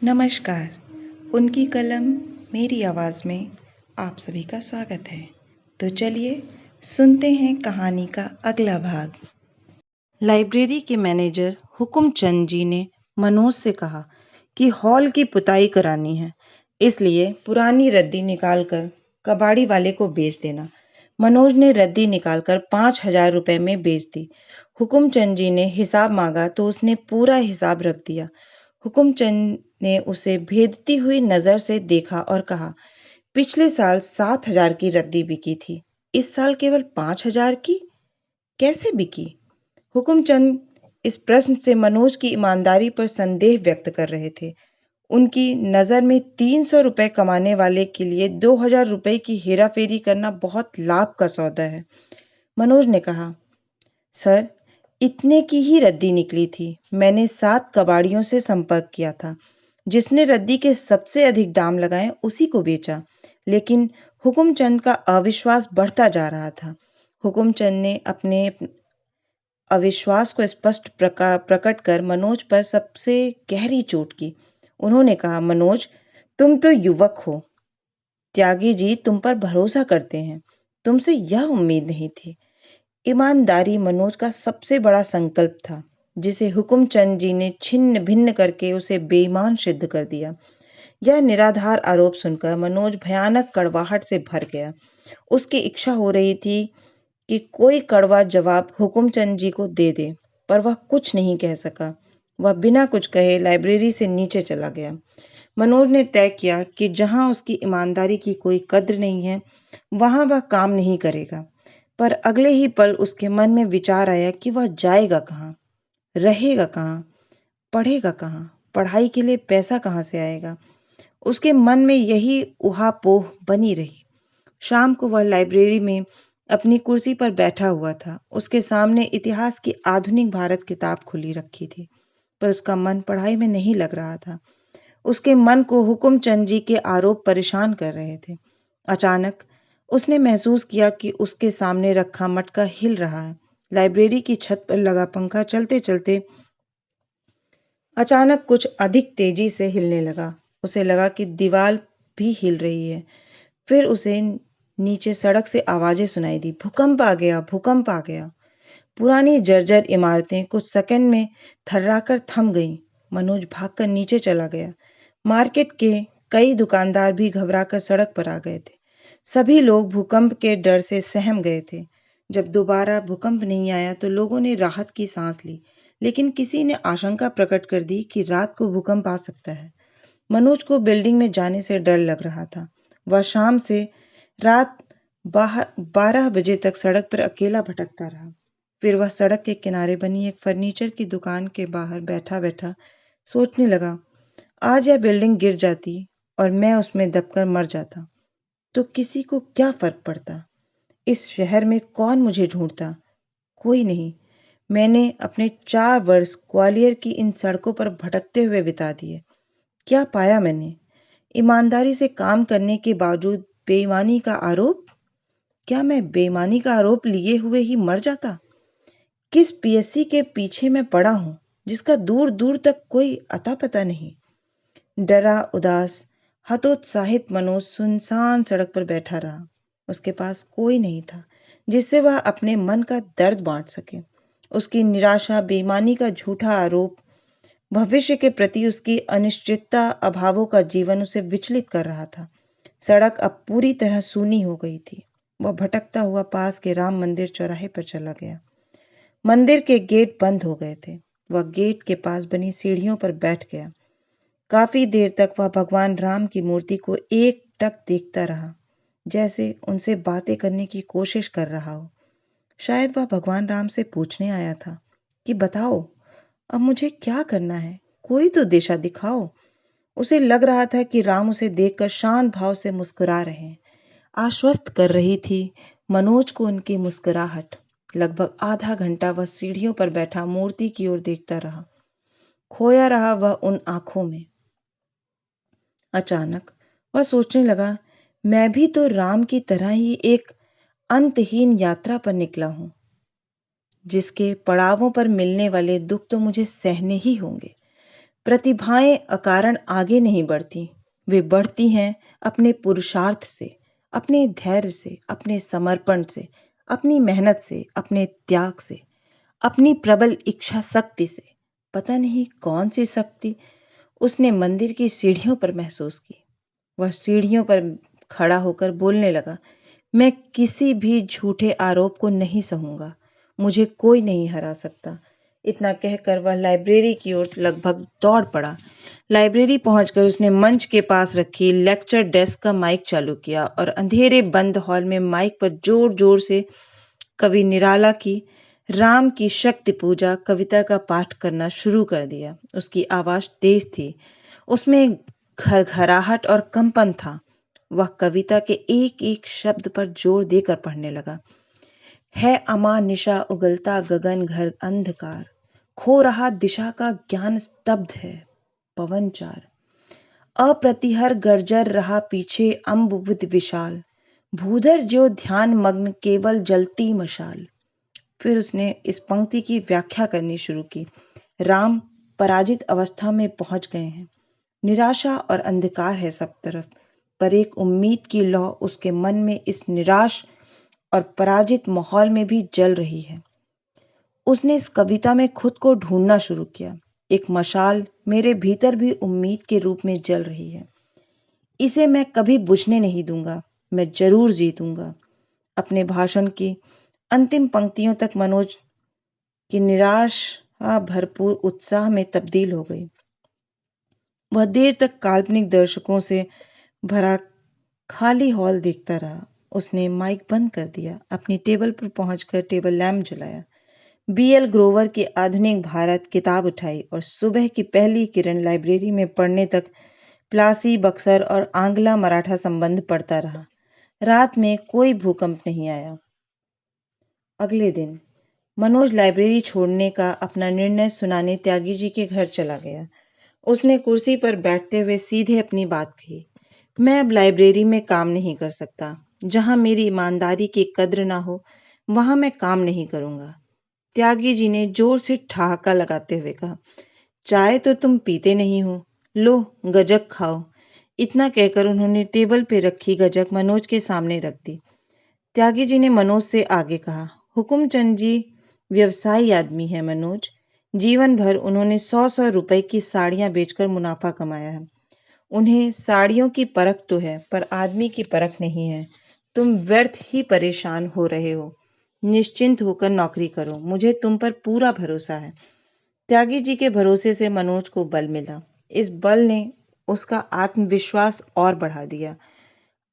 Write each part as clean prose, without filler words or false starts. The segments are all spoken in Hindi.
नमस्कार। उनकी कलम मेरी आवाज़ में आप सभी का स्वागत है। तो चलिए सुनते हैं कहानी का अगला भाग। लाइब्रेरी के मैनेजर हुकुमचंद जी ने मनोज से कहा कि हॉल की पुताई करानी है, इसलिए पुरानी रद्दी निकालकर कबाड़ी वाले को बेच देना। मनोज ने रद्दी निकालकर 5,000 रुपए में बेच दी। हुकुमचंद जी ने हिसाब मांगा तो उसने पूरा हिसाब रख दिया। हुकुमचंद ने उसे भेदती हुई नजर से देखा और कहा, पिछले साल 7,000 की रद्दी बिकी थी, इस साल केवल 5,000 की कैसे बिकी? हुकुमचंद इस प्रश्न से मनोज की ईमानदारी पर संदेह व्यक्त कर रहे थे। उनकी नजर में 300 रुपए कमाने वाले के लिए 2,000 रुपए की हेराफेरी करना बहुत लाभ का सौदा है। मनोज ने कहा, सर, इतने की ही रद्दी निकली थी। मैंने 7 कबाड़ियों से संपर्क किया था। जिसने रद्दी के सबसे अधिक दाम लगाए उसी को बेचा। लेकिन हुकुमचंद का अविश्वास बढ़ता जा रहा था। हुकुमचंद ने अपने अविश्वास को स्पष्ट प्रकट कर मनोज पर सबसे गहरी चोट की। उन्होंने कहा, मनोज, तुम तो युवक हो। त्यागी जी तुम पर भरोसा करते हैं। तुमसे यह उम्मीद नहीं थी। ईमानदारी मनोज का सबसे बड़ा संकल्प था, जिसे हुकुमचंद जी ने छिन्न भिन्न करके उसे बेईमान सिद्ध कर दिया। यह निराधार आरोप सुनकर मनोज भयानक कड़वाहट से भर गया। उसकी इच्छा हो रही थी कि कोई कड़वा जवाब हुकुमचंद जी को दे दे, पर वह कुछ नहीं कह सका। वह बिना कुछ कहे लाइब्रेरी से नीचे चला गया। मनोज ने तय किया कि जहां उसकी ईमानदारी की कोई कद्र नहीं है, वहां वह काम नहीं करेगा। पर अगले ही पल उसके मन में विचार आया कि वह जाएगा कहाँ, रहेगा कहाँ, पढ़ेगा कहाँ, पढ़ाई के लिए पैसा कहाँ से आएगा। उसके मन में यही उहापोह बनी रही। शाम को वह लाइब्रेरी में अपनी कुर्सी पर बैठा हुआ था। उसके सामने इतिहास की आधुनिक भारत किताब खुली रखी थी, पर उसका मन पढ़ाई में नहीं लग रहा था। उसके मन को हुकुमचंद जी के आरोप परेशान कर रहे थे। अचानक उसने महसूस किया कि उसके सामने रखा मटका हिल रहा है। लाइब्रेरी की छत पर लगा पंखा चलते चलते अचानक कुछ अधिक तेजी से हिलने लगा। उसे लगा कि दीवार भी हिल रही है। फिर उसे नीचे सड़क से आवाजें सुनाई दी, भूकंप आ गया, भूकंप आ गया। पुरानी जर्जर इमारतें कुछ सेकंड में थर्राकर थम गईं। मनोज भागकर नीचे चला गया। मार्केट के कई दुकानदार भी घबराकर सड़क पर आ गए थे। सभी लोग भूकंप के डर से सहम गए थे। जब दोबारा भूकंप नहीं आया तो लोगों ने राहत की सांस ली, लेकिन किसी ने आशंका प्रकट कर दी कि रात को भूकंप आ सकता है। मनोज को बिल्डिंग में जाने से डर लग रहा था। वह शाम से रात 12 बजे तक सड़क पर अकेला भटकता रहा। फिर वह सड़क के किनारे बनी एक फर्नीचर की दुकान के बाहर बैठा बैठा सोचने लगा, आज यह बिल्डिंग गिर जाती और मैं उसमें दबकर मर जाता तो किसी को क्या फर्क पड़ता। इस शहर में कौन मुझे ढूंढता? कोई नहीं। मैंने अपने 4 वर्ष ग्वालियर की इन सड़कों पर भटकते हुए बिता दिए। क्या पाया मैंने? ईमानदारी से काम करने के बावजूद बेईमानी का आरोप। क्या मैं बेईमानी का आरोप लिए हुए ही मर जाता? किस पीएससी के पीछे मैं पड़ा हूं, जिसका दूर दूर तक कोई अता पता नहीं। डरा, उदास, हतोत्साहित मनोज सुनसान सड़क पर बैठा रहा। उसके पास कोई नहीं था जिससे वह अपने मन का दर्द बांट सके। उसकी निराशा, बेईमानी का झूठा आरोप, भविष्य के प्रति उसकी अनिश्चितता, अभावों का जीवन उसे विचलित कर रहा था। सड़क अब पूरी तरह सूनी हो गई थी। वह भटकता हुआ पास के राम मंदिर चौराहे पर चला गया। मंदिर के गेट बंद हो गए थे। वह गेट के पास बनी सीढ़ियों पर बैठ गया। काफी देर तक वह भगवान राम की मूर्ति को एकटक देखता रहा, जैसे उनसे बातें करने की कोशिश कर रहा हो। शायद वह भगवान राम से पूछने आया था कि बताओ, अब मुझे क्या करना है? कोई तो दिशा दिखाओ। उसे लग रहा था कि राम उसे देखकर शांत भाव से मुस्कुरा रहे हैं। आश्वस्त कर रही थी मनोज को उनकी मुस्कुराहट। लगभग आधा घंटा वह सीढ़ियों पर बैठा मूर्ति की ओर देखता रहा। खोया रहा वह उन आंखों में। अचानक वह सोचने लगा, मैं भी तो राम की तरह ही एक अंतहीन यात्रा पर निकला हूं, जिसके पड़ावों पर मिलने वाले दुख तो मुझे सहने ही होंगे। प्रतिभाएं अकारण आगे नहीं बढ़ती, वे बढ़ती हैं अपने पुरुषार्थ से, अपने धैर्य से, अपने समर्पण से, अपनी मेहनत से, अपने त्याग से, अपनी प्रबल इच्छा शक्ति से। पता नहीं कौन सी शक्ति उसने मंदिर की सीढ़ियों पर महसूस की। वह सीढ़ियों पर खड़ा होकर बोलने लगा, मैं किसी भी झूठे आरोप को नहीं सहूंगा, मुझे कोई नहीं हरा सकता। इतना कहकर वह लाइब्रेरी की ओर लगभग दौड़ पड़ा। लाइब्रेरी पहुंचकर उसने मंच के पास रखी लेक्चर डेस्क का माइक चालू किया और अंधेरे बंद हॉल में माइक पर जोर जोर से कवि निराला की राम की शक्ति पूजा कविता का पाठ करना शुरू कर दिया। उसकी आवाज तेज थी, उसमें घरघराहट और कंपन था। वह कविता के एक एक शब्द पर जोर देकर पढ़ने लगा। है अमा निशा उगलता गगन घर अंधकार, खो रहा दिशा का ज्ञान स्तब्ध है पवन चार, अप्रतिहर गर्जर रहा पीछे अम्बुविद विशाल, भूधर ज्यो ध्यान मग्न केवल जलती मशाल। फिर उसने इस पंक्ति की व्याख्या करनी शुरू की। राम पराजित अवस्था में पहुंच गए हैं, निराशा और अंधकार है सब तरफ, पर एक उम्मीद की लौ उसके मन में इस निराश और पराजित माहौल में भी जल रही है। उसने इस कविता में खुद को ढूंढना शुरू किया। एक मशाल मेरे भीतर भी उम्मीद के रूप में जल रही है, इसे मैं कभी बुझने नहीं दूंगा, मैं जरूर जीतूंगा। अपने भाषण की अंतिम पंक्तियों तक मनोज की निराशा भरपूर उत्साह में तब्दील हो गई। वह देर तक काल्पनिक दर्शकों से भरा खाली हॉल देखता रहा। उसने माइक बंद कर दिया, अपनी टेबल पर पहुंचकर टेबल लैंप जलाया, बीएल ग्रोवर की आधुनिक भारत किताब उठाई और सुबह की पहली किरण लाइब्रेरी में पढ़ने तक प्लासी बक्सर और आंग्ला मराठा संबंध पढ़ता रहा। रात में कोई भूकंप नहीं आया। अगले दिन मनोज लाइब्रेरी छोड़ने का अपना निर्णय सुनाने त्यागी जी के घर चला गया। उसने कुर्सी पर बैठते हुए सीधे अपनी बात कही, मैं अब लाइब्रेरी में काम नहीं कर सकता। जहां मेरी ईमानदारी की कद्र ना हो, वहां मैं काम नहीं करूंगा। त्यागी जी ने जोर से ठहाका लगाते हुए कहा, चाय तो तुम पीते नहीं हो, लो गजक खाओ। इतना कहकर उन्होंने टेबल पे रखी गजक मनोज के सामने रख दी। त्यागी जी ने मनोज से आगे कहा, हुकुमचंद जी व्यवसायी आदमी है मनोज, जीवन भर उन्होंने 100 रुपए की साड़ियां बेचकर मुनाफा कमाया है। उन्हें साड़ियों की परख तो है, पर आदमी की परख नहीं है। तुम व्यर्थ ही परेशान हो रहे हो, निश्चिंत होकर नौकरी करो, मुझे तुम पर पूरा भरोसा है। त्यागी जी के भरोसे से मनोज को बल मिला। इस बल ने उसका आत्मविश्वास और बढ़ा दिया।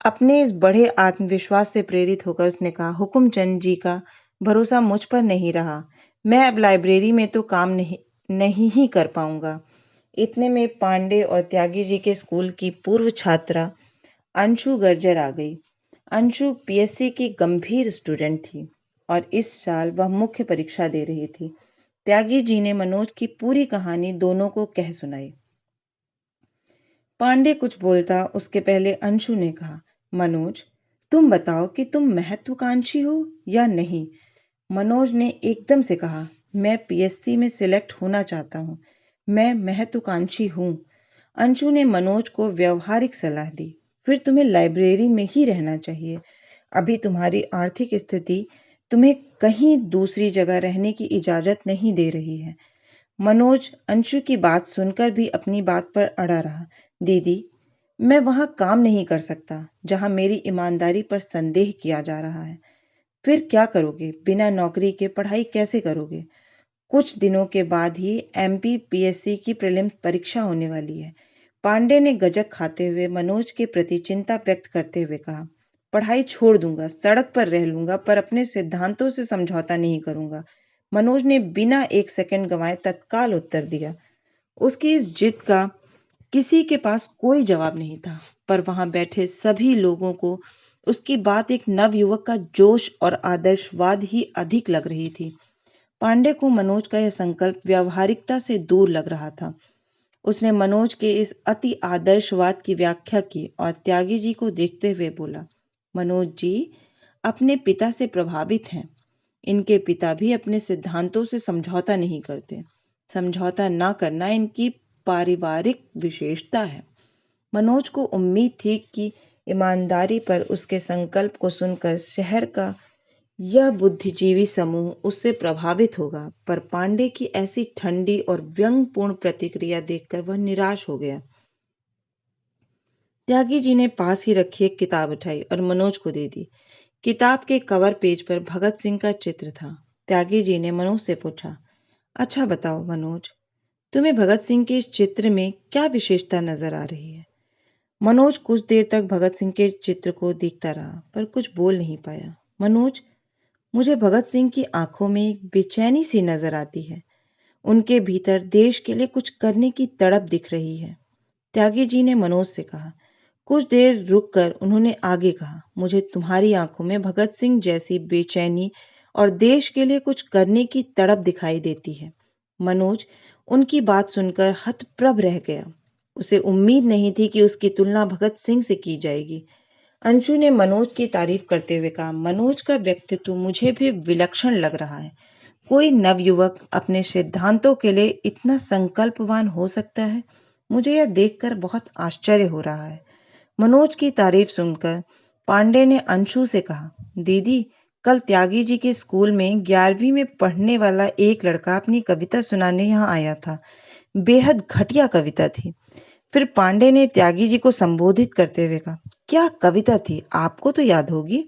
अपने इस बढ़े आत्मविश्वास से प्रेरित होकर उसने कहा, हुकुमचंद जी का भरोसा मुझ पर नहीं रहा, मैं अब लाइब्रेरी में तो काम नहीं ही कर पाऊंगा। इतने में पांडे और त्यागी जी के स्कूल की पूर्व छात्रा अंशु गर्जर आ गई। अंशु पीएससी की गंभीर स्टूडेंट थी और इस साल वह मुख्य परीक्षा दे रही थी। त्यागी जी ने मनोज की पूरी कहानी दोनों को कह सुनाई। पांडे कुछ बोलता उसके पहले अंशु ने कहा, मनोज तुम बताओ कि तुम महत्वाकांक्षी हो या नहीं। मनोज ने एकदम से कहा, मैं पीएससी में सिलेक्ट होना चाहता हूँ, मैं महत्वाकांक्षी हूँ। अंशु ने मनोज को व्यवहारिक सलाह दी, फिर तुम्हें लाइब्रेरी में ही रहना चाहिए। अभी तुम्हारी आर्थिक स्थिति तुम्हें कहीं दूसरी जगह रहने की इजाजत नहीं दे रही है। मनोज अंशु की बात सुनकर भी अपनी बात पर अड़ा रहा। दीदी, मैं वहां काम नहीं कर सकता जहां मेरी ईमानदारी पर संदेह किया जा रहा है। फिर क्या करोगे? बिना नौकरी के पढ़ाई कैसे करोगे? कुछ दिनों के बाद ही एमपी पीएससी की प्रीलिम्स परीक्षा होने वाली है। पांडे ने गजक खाते हुए मनोज के प्रति चिंता व्यक्त करते हुए कहा, पढ़ाई छोड़ दूंगा, सड़क पर रह लूंगा, पर अपने सिद्धांतों से समझौता नहीं करूंगा। मनोज ने बिना एक सेकंड गंवाए तत्काल उत्तर दिया। उसकी इस जिद का किसी के पास कोई जवाब नहीं था, पर वहां बैठे सभी लोगों को उसकी बात एक नवयुवक का जोश और आदर्शवाद ही अधिक लग रही थी। पांडे को मनोज का यह संकल्प व्यावहारिकता से दूर लग रहा था। उसने मनोज के इस अति आदर्शवाद की व्याख्या की और त्यागी जी को देखते हुए बोला, मनोज जी अपने पिता से प्रभावित हैं। इनके पिता भी अपने सिद्धांतों से समझौता नहीं करते। समझौता ना करना इनकी पारिवारिक विशेषता है। मनोज को उम्मीद थी कि ईमानदारी पर उसके संकल्प को सुनकर शहर का यह बुद्धिजीवी समूह उससे प्रभावित होगा, पर पांडे की ऐसी ठंडी और व्यंग्यपूर्ण प्रतिक्रिया देखकर वह निराश हो गया। त्यागी जी ने पास ही रखी एक किताब उठाई और मनोज को दे दी। किताब के कवर पेज पर भगत सिंह का चित्र था। त्यागी जी ने मनोज से पूछा, अच्छा बताओ मनोज, तुम्हें भगत सिंह के इस चित्र में क्या विशेषता नजर आ रही है? मनोज कुछ देर तक भगत सिंह के चित्र को देखता रहा, पर कुछ बोल नहीं पाया। मनोज, मुझे भगत सिंह की आंखों में एक बेचैनी सी नजर आती है। उनके भीतर देश के लिए कुछ करने की तड़प दिख रही है। त्यागी जी ने मनोज से कहा। कुछ देर रुककर उन्होंने आगे कहा, मुझे तुम्हारी आंखों में भगत सिंह जैसी बेचैनी और देश के लिए कुछ करने की तड़प दिखाई देती है। मनोज उनकी बात सुनकर हतप्रभ रह गया। उसे उम्मीद नहीं थी कि उसकी तुलना भगत सिंह से की जाएगी। अंशु ने मनोज की तारीफ करते हुए कहा, मनोज का व्यक्तित्व मुझे भी विलक्षण लग रहा है। कोई नवयुवक अपने सिद्धांतों के लिए इतना संकल्पवान हो सकता है। मुझे यह देखकर बहुत आश्चर्य हो रहा है। मनोज की तारीफ सुनकर पांडे ने अंशु से कहा, दीदी, कल त्यागी जी के स्कूल में 11वीं में पढ़ने वाला एक लड़का अपनी कविता सुनाने यहाँ आया था। बेहद घटिया कविता थी। फिर पांडे ने त्यागी जी को संबोधित करते हुए कहा, क्या कविता थी, आपको तो याद होगी।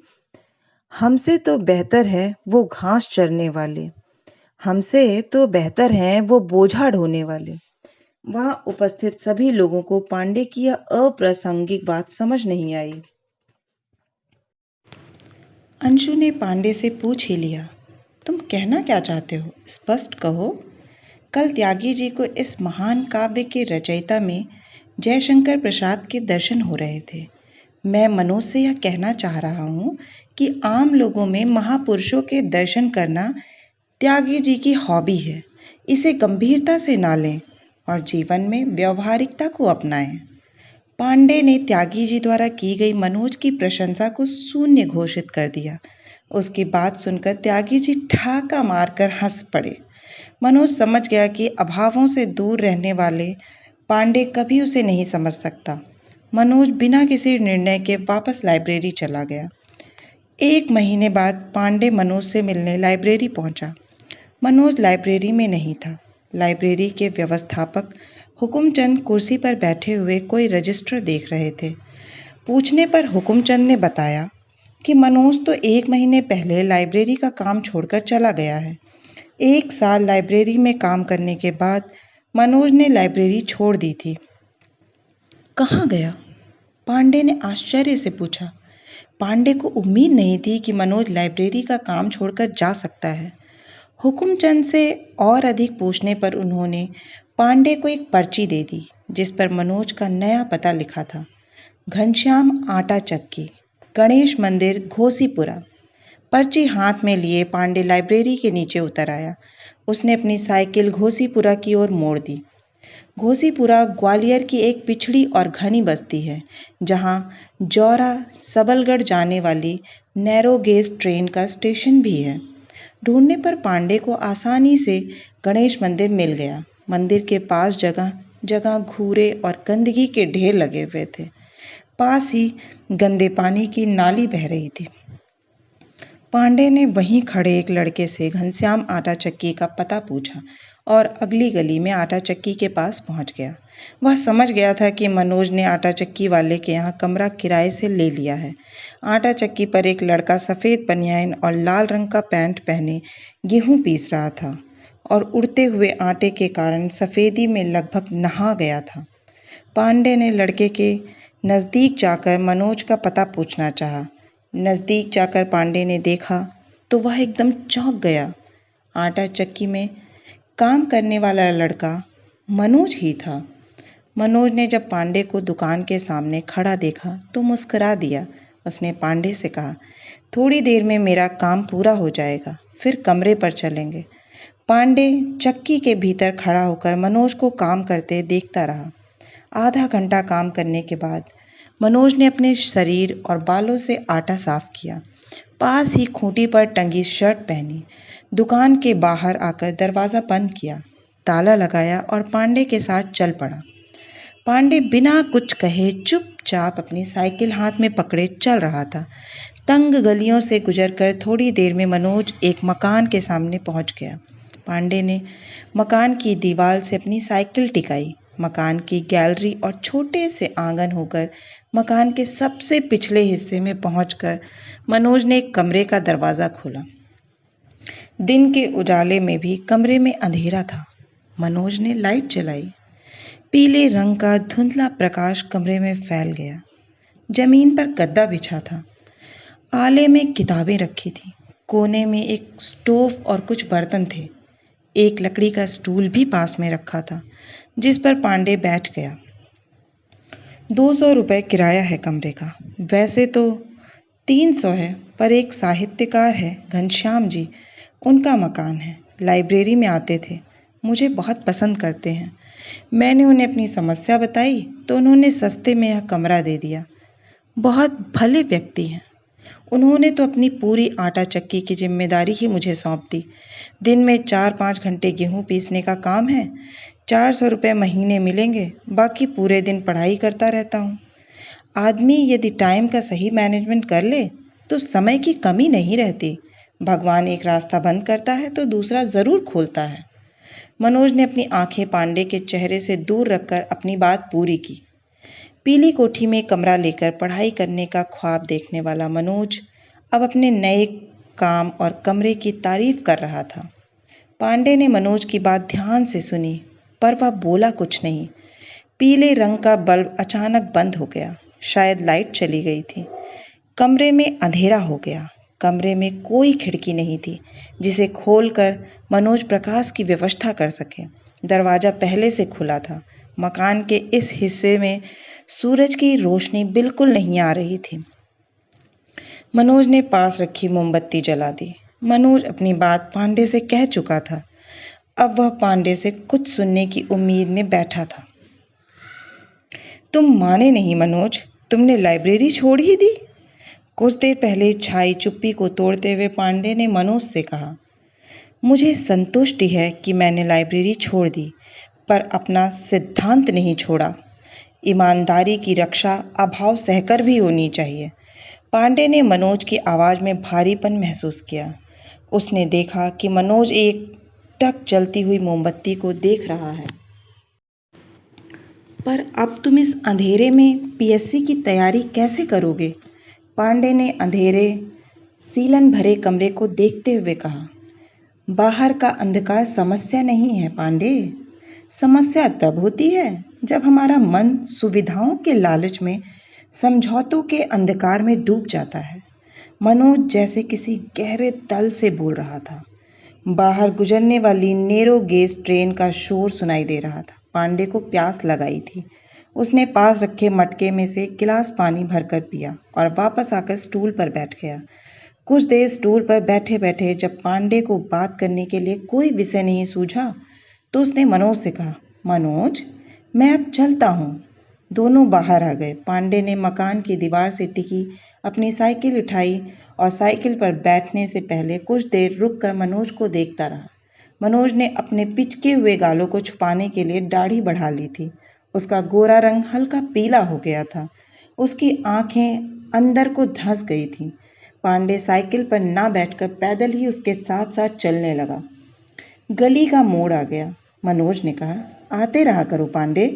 हमसे तो बेहतर है वो घास चरने वाले, हमसे तो बेहतर हैं वो बोझा ढोने वाले। वहां उपस्थित सभी लोगों को पांडे की यह अप्रासंगिक बात समझ नहीं आई। अंशु ने पांडे से पूछ ही लिया, तुम कहना क्या चाहते हो, स्पष्ट कहो। कल त्यागी जी को इस महान काव्य के रचयिता में जयशंकर प्रसाद के दर्शन हो रहे थे। मैं मनोज से यह कहना चाह रहा हूँ कि आम लोगों में महापुरुषों के दर्शन करना त्यागी जी की हॉबी है। इसे गंभीरता से ना लें और जीवन में व्यवहारिकता को अपनाएं। पांडे ने त्यागी जी द्वारा की गई मनोज की प्रशंसा को शून्य घोषित कर दिया। उसकी बात सुनकर त्यागी जी ठाका मारकर हंस पड़े। मनोज समझ गया कि अभावों से दूर रहने वाले पांडे कभी उसे नहीं समझ सकता। मनोज बिना किसी निर्णय के वापस लाइब्रेरी चला गया। 1 महीने बाद पांडे मनोज से मिलने लाइब्रेरी पहुंचा। मनोज लाइब्रेरी में नहीं था। लाइब्रेरी के व्यवस्थापक हुकुमचंद कुर्सी पर बैठे हुए कोई रजिस्टर देख रहे थे। पूछने पर हुकुमचंद ने बताया कि मनोज तो 1 महीने पहले लाइब्रेरी का काम छोड़कर चला गया है। 1 साल लाइब्रेरी में काम करने के बाद मनोज ने लाइब्रेरी छोड़ दी थी। कहाँ गया? पांडे ने आश्चर्य से पूछा। पांडे को उम्मीद नहीं थी कि मनोज लाइब्रेरी का काम छोड़कर जा सकता है। हुकुमचंद से और अधिक पूछने पर उन्होंने पांडे को एक पर्ची दे दी, जिस पर मनोज का नया पता लिखा था। घनश्याम आटा चक्की, गणेश मंदिर, घोसीपुरा। पर्ची हाथ में लिए पांडे लाइब्रेरी के नीचे उतर आया। उसने अपनी साइकिल घोसीपुरा की ओर मोड़ दी। घोसीपुरा ग्वालियर की एक पिछड़ी और घनी बस्ती है, जहां जौरा सबलगढ़ जाने वाली नैरो गेज ट्रेन का स्टेशन भी है। ढूंढने पर पांडे को आसानी से गणेश मंदिर मिल गया। मंदिर के पास जगह जगह घूरे और गंदगी के ढेर लगे हुए थे। पास ही गंदे पानी की नाली बह रही थी। पांडे ने वहीं खड़े एक लड़के से घनश्याम आटा चक्की का पता पूछा और अगली गली में आटा चक्की के पास पहुंच गया। वह समझ गया था कि मनोज ने आटा चक्की वाले के यहाँ कमरा किराए से ले लिया है। आटा चक्की पर एक लड़का सफ़ेद बनियान और लाल रंग का पैंट पहने गेहूं पीस रहा था और उड़ते हुए आटे के कारण सफ़ेदी में लगभग नहा गया था। पांडे ने लड़के के नज़दीक जाकर मनोज का पता पूछना चाहा। नज़दीक जाकर पांडे ने देखा तो वह एकदम चौंक गया। आटा चक्की में काम करने वाला लड़का मनोज ही था। मनोज ने जब पांडे को दुकान के सामने खड़ा देखा तो मुस्कुरा दिया। उसने पांडे से कहा, थोड़ी देर में मेरा काम पूरा हो जाएगा, फिर कमरे पर चलेंगे। पांडे चक्की के भीतर खड़ा होकर मनोज को काम करते देखता रहा। आधा घंटा काम करने के बाद मनोज ने अपने शरीर और बालों से आटा साफ किया। पास ही खूंटी पर टंगी शर्ट पहनी। दुकान के बाहर आकर दरवाज़ा बंद किया। ताला लगाया और पांडे के साथ चल पड़ा। पांडे बिना कुछ कहे चुपचाप अपनी साइकिल हाथ में पकड़े चल रहा था। तंग गलियों से गुजरकर थोड़ी देर में मनोज एक मकान के सामने पहुंच गया। पांडे ने मकान की दीवार से अपनी साइकिल टिकाई। मकान की गैलरी और छोटे से आंगन होकर मकान के सबसे पिछले हिस्से में पहुंचकर मनोज ने एक कमरे का दरवाज़ा खोला। दिन के उजाले में भी कमरे में अंधेरा था। मनोज ने लाइट जलाई। पीले रंग का धुंधला प्रकाश कमरे में फैल गया। जमीन पर गद्दा बिछा था। आले में किताबें रखी थी। कोने में एक स्टोव और कुछ बर्तन थे। एक लकड़ी का स्टूल भी पास में रखा था, जिस पर पांडे बैठ गया। 200 रुपये किराया है कमरे का। वैसे तो 300 है, पर एक साहित्यकार है घनश्याम जी, उनका मकान है। लाइब्रेरी में आते थे, मुझे बहुत पसंद करते हैं। मैंने उन्हें अपनी समस्या बताई तो उन्होंने सस्ते में यह कमरा दे दिया। बहुत भले व्यक्ति हैं। उन्होंने तो अपनी पूरी आटा चक्की की जिम्मेदारी ही मुझे सौंप दी। दिन में 4-5 घंटे गेहूं पीसने का काम है। 400 रुपये महीने मिलेंगे। बाकी पूरे दिन पढ़ाई करता रहता हूँ। आदमी यदि टाइम का सही मैनेजमेंट कर ले तो समय की कमी नहीं रहती। भगवान एक रास्ता बंद करता है तो दूसरा ज़रूर खोलता है। मनोज ने अपनी आंखें पांडे के चेहरे से दूर रखकर अपनी बात पूरी की। पीली कोठी में कमरा लेकर पढ़ाई करने का ख्वाब देखने वाला मनोज अब अपने नए काम और कमरे की तारीफ कर रहा था। पांडे ने मनोज की बात ध्यान से सुनी, पर वह बोला कुछ नहीं। पीले रंग का बल्ब अचानक बंद हो गया। शायद लाइट चली गई थी। कमरे में अंधेरा हो गया। कमरे में कोई खिड़की नहीं थी जिसे खोलकर मनोज प्रकाश की व्यवस्था कर सके। दरवाज़ा पहले से खुला था। मकान के इस हिस्से में सूरज की रोशनी बिल्कुल नहीं आ रही थी। मनोज ने पास रखी मोमबत्ती जला दी। मनोज अपनी बात पांडे से कह चुका था। अब वह पांडे से कुछ सुनने की उम्मीद में बैठा था। तुम माने नहीं मनोज, तुमने लाइब्रेरी छोड़ ही दी। कुछ देर पहले छाई चुप्पी को तोड़ते हुए पांडे ने मनोज से कहा, मुझे संतुष्टि है कि मैंने लाइब्रेरी छोड़ दी, पर अपना सिद्धांत नहीं छोड़ा। ईमानदारी की रक्षा अभाव सहकर भी होनी चाहिए। पांडे ने मनोज की आवाज़ में भारीपन महसूस किया। उसने देखा कि मनोज एक टक जलती हुई मोमबत्ती को देख रहा है। पर अब तुम इस अंधेरे में पीएससी की तैयारी कैसे करोगे? पांडे ने अंधेरे सीलन भरे कमरे को देखते हुए कहा। बाहर का अंधकार समस्या नहीं है पांडे। समस्या तब होती है जब हमारा मन सुविधाओं के लालच में समझौतों के अंधकार में डूब जाता है। मनोज जैसे किसी गहरे तल से बोल रहा था। बाहर गुजरने वाली नैरो गेज ट्रेन का शोर सुनाई दे रहा था। पांडे को प्यास लगाई थी। उसने पास रखे मटके में से गिलास पानी भरकर पिया और वापस आकर स्टूल पर बैठ गया। कुछ देर स्टूल पर बैठे बैठे जब पांडे को बात करने के लिए कोई विषय नहीं सूझा तो उसने मनोज से कहा, मनोज, मैं अब चलता हूँ। दोनों बाहर आ गए। पांडे ने मकान की दीवार से टिकी अपनी साइकिल उठाई और साइकिल पर बैठने से पहले कुछ देर रुककर मनोज को देखता रहा। मनोज ने अपने पिचके हुए गालों को छुपाने के लिए दाढ़ी बढ़ा ली थी। उसका गोरा रंग हल्का पीला हो गया था। उसकी आंखें अंदर को धंस गई थीं। पांडे साइकिल पर ना बैठकर पैदल ही उसके साथ साथ चलने लगा। गली का मोड़ आ गया। मनोज ने कहा, आते रहा करो पांडे,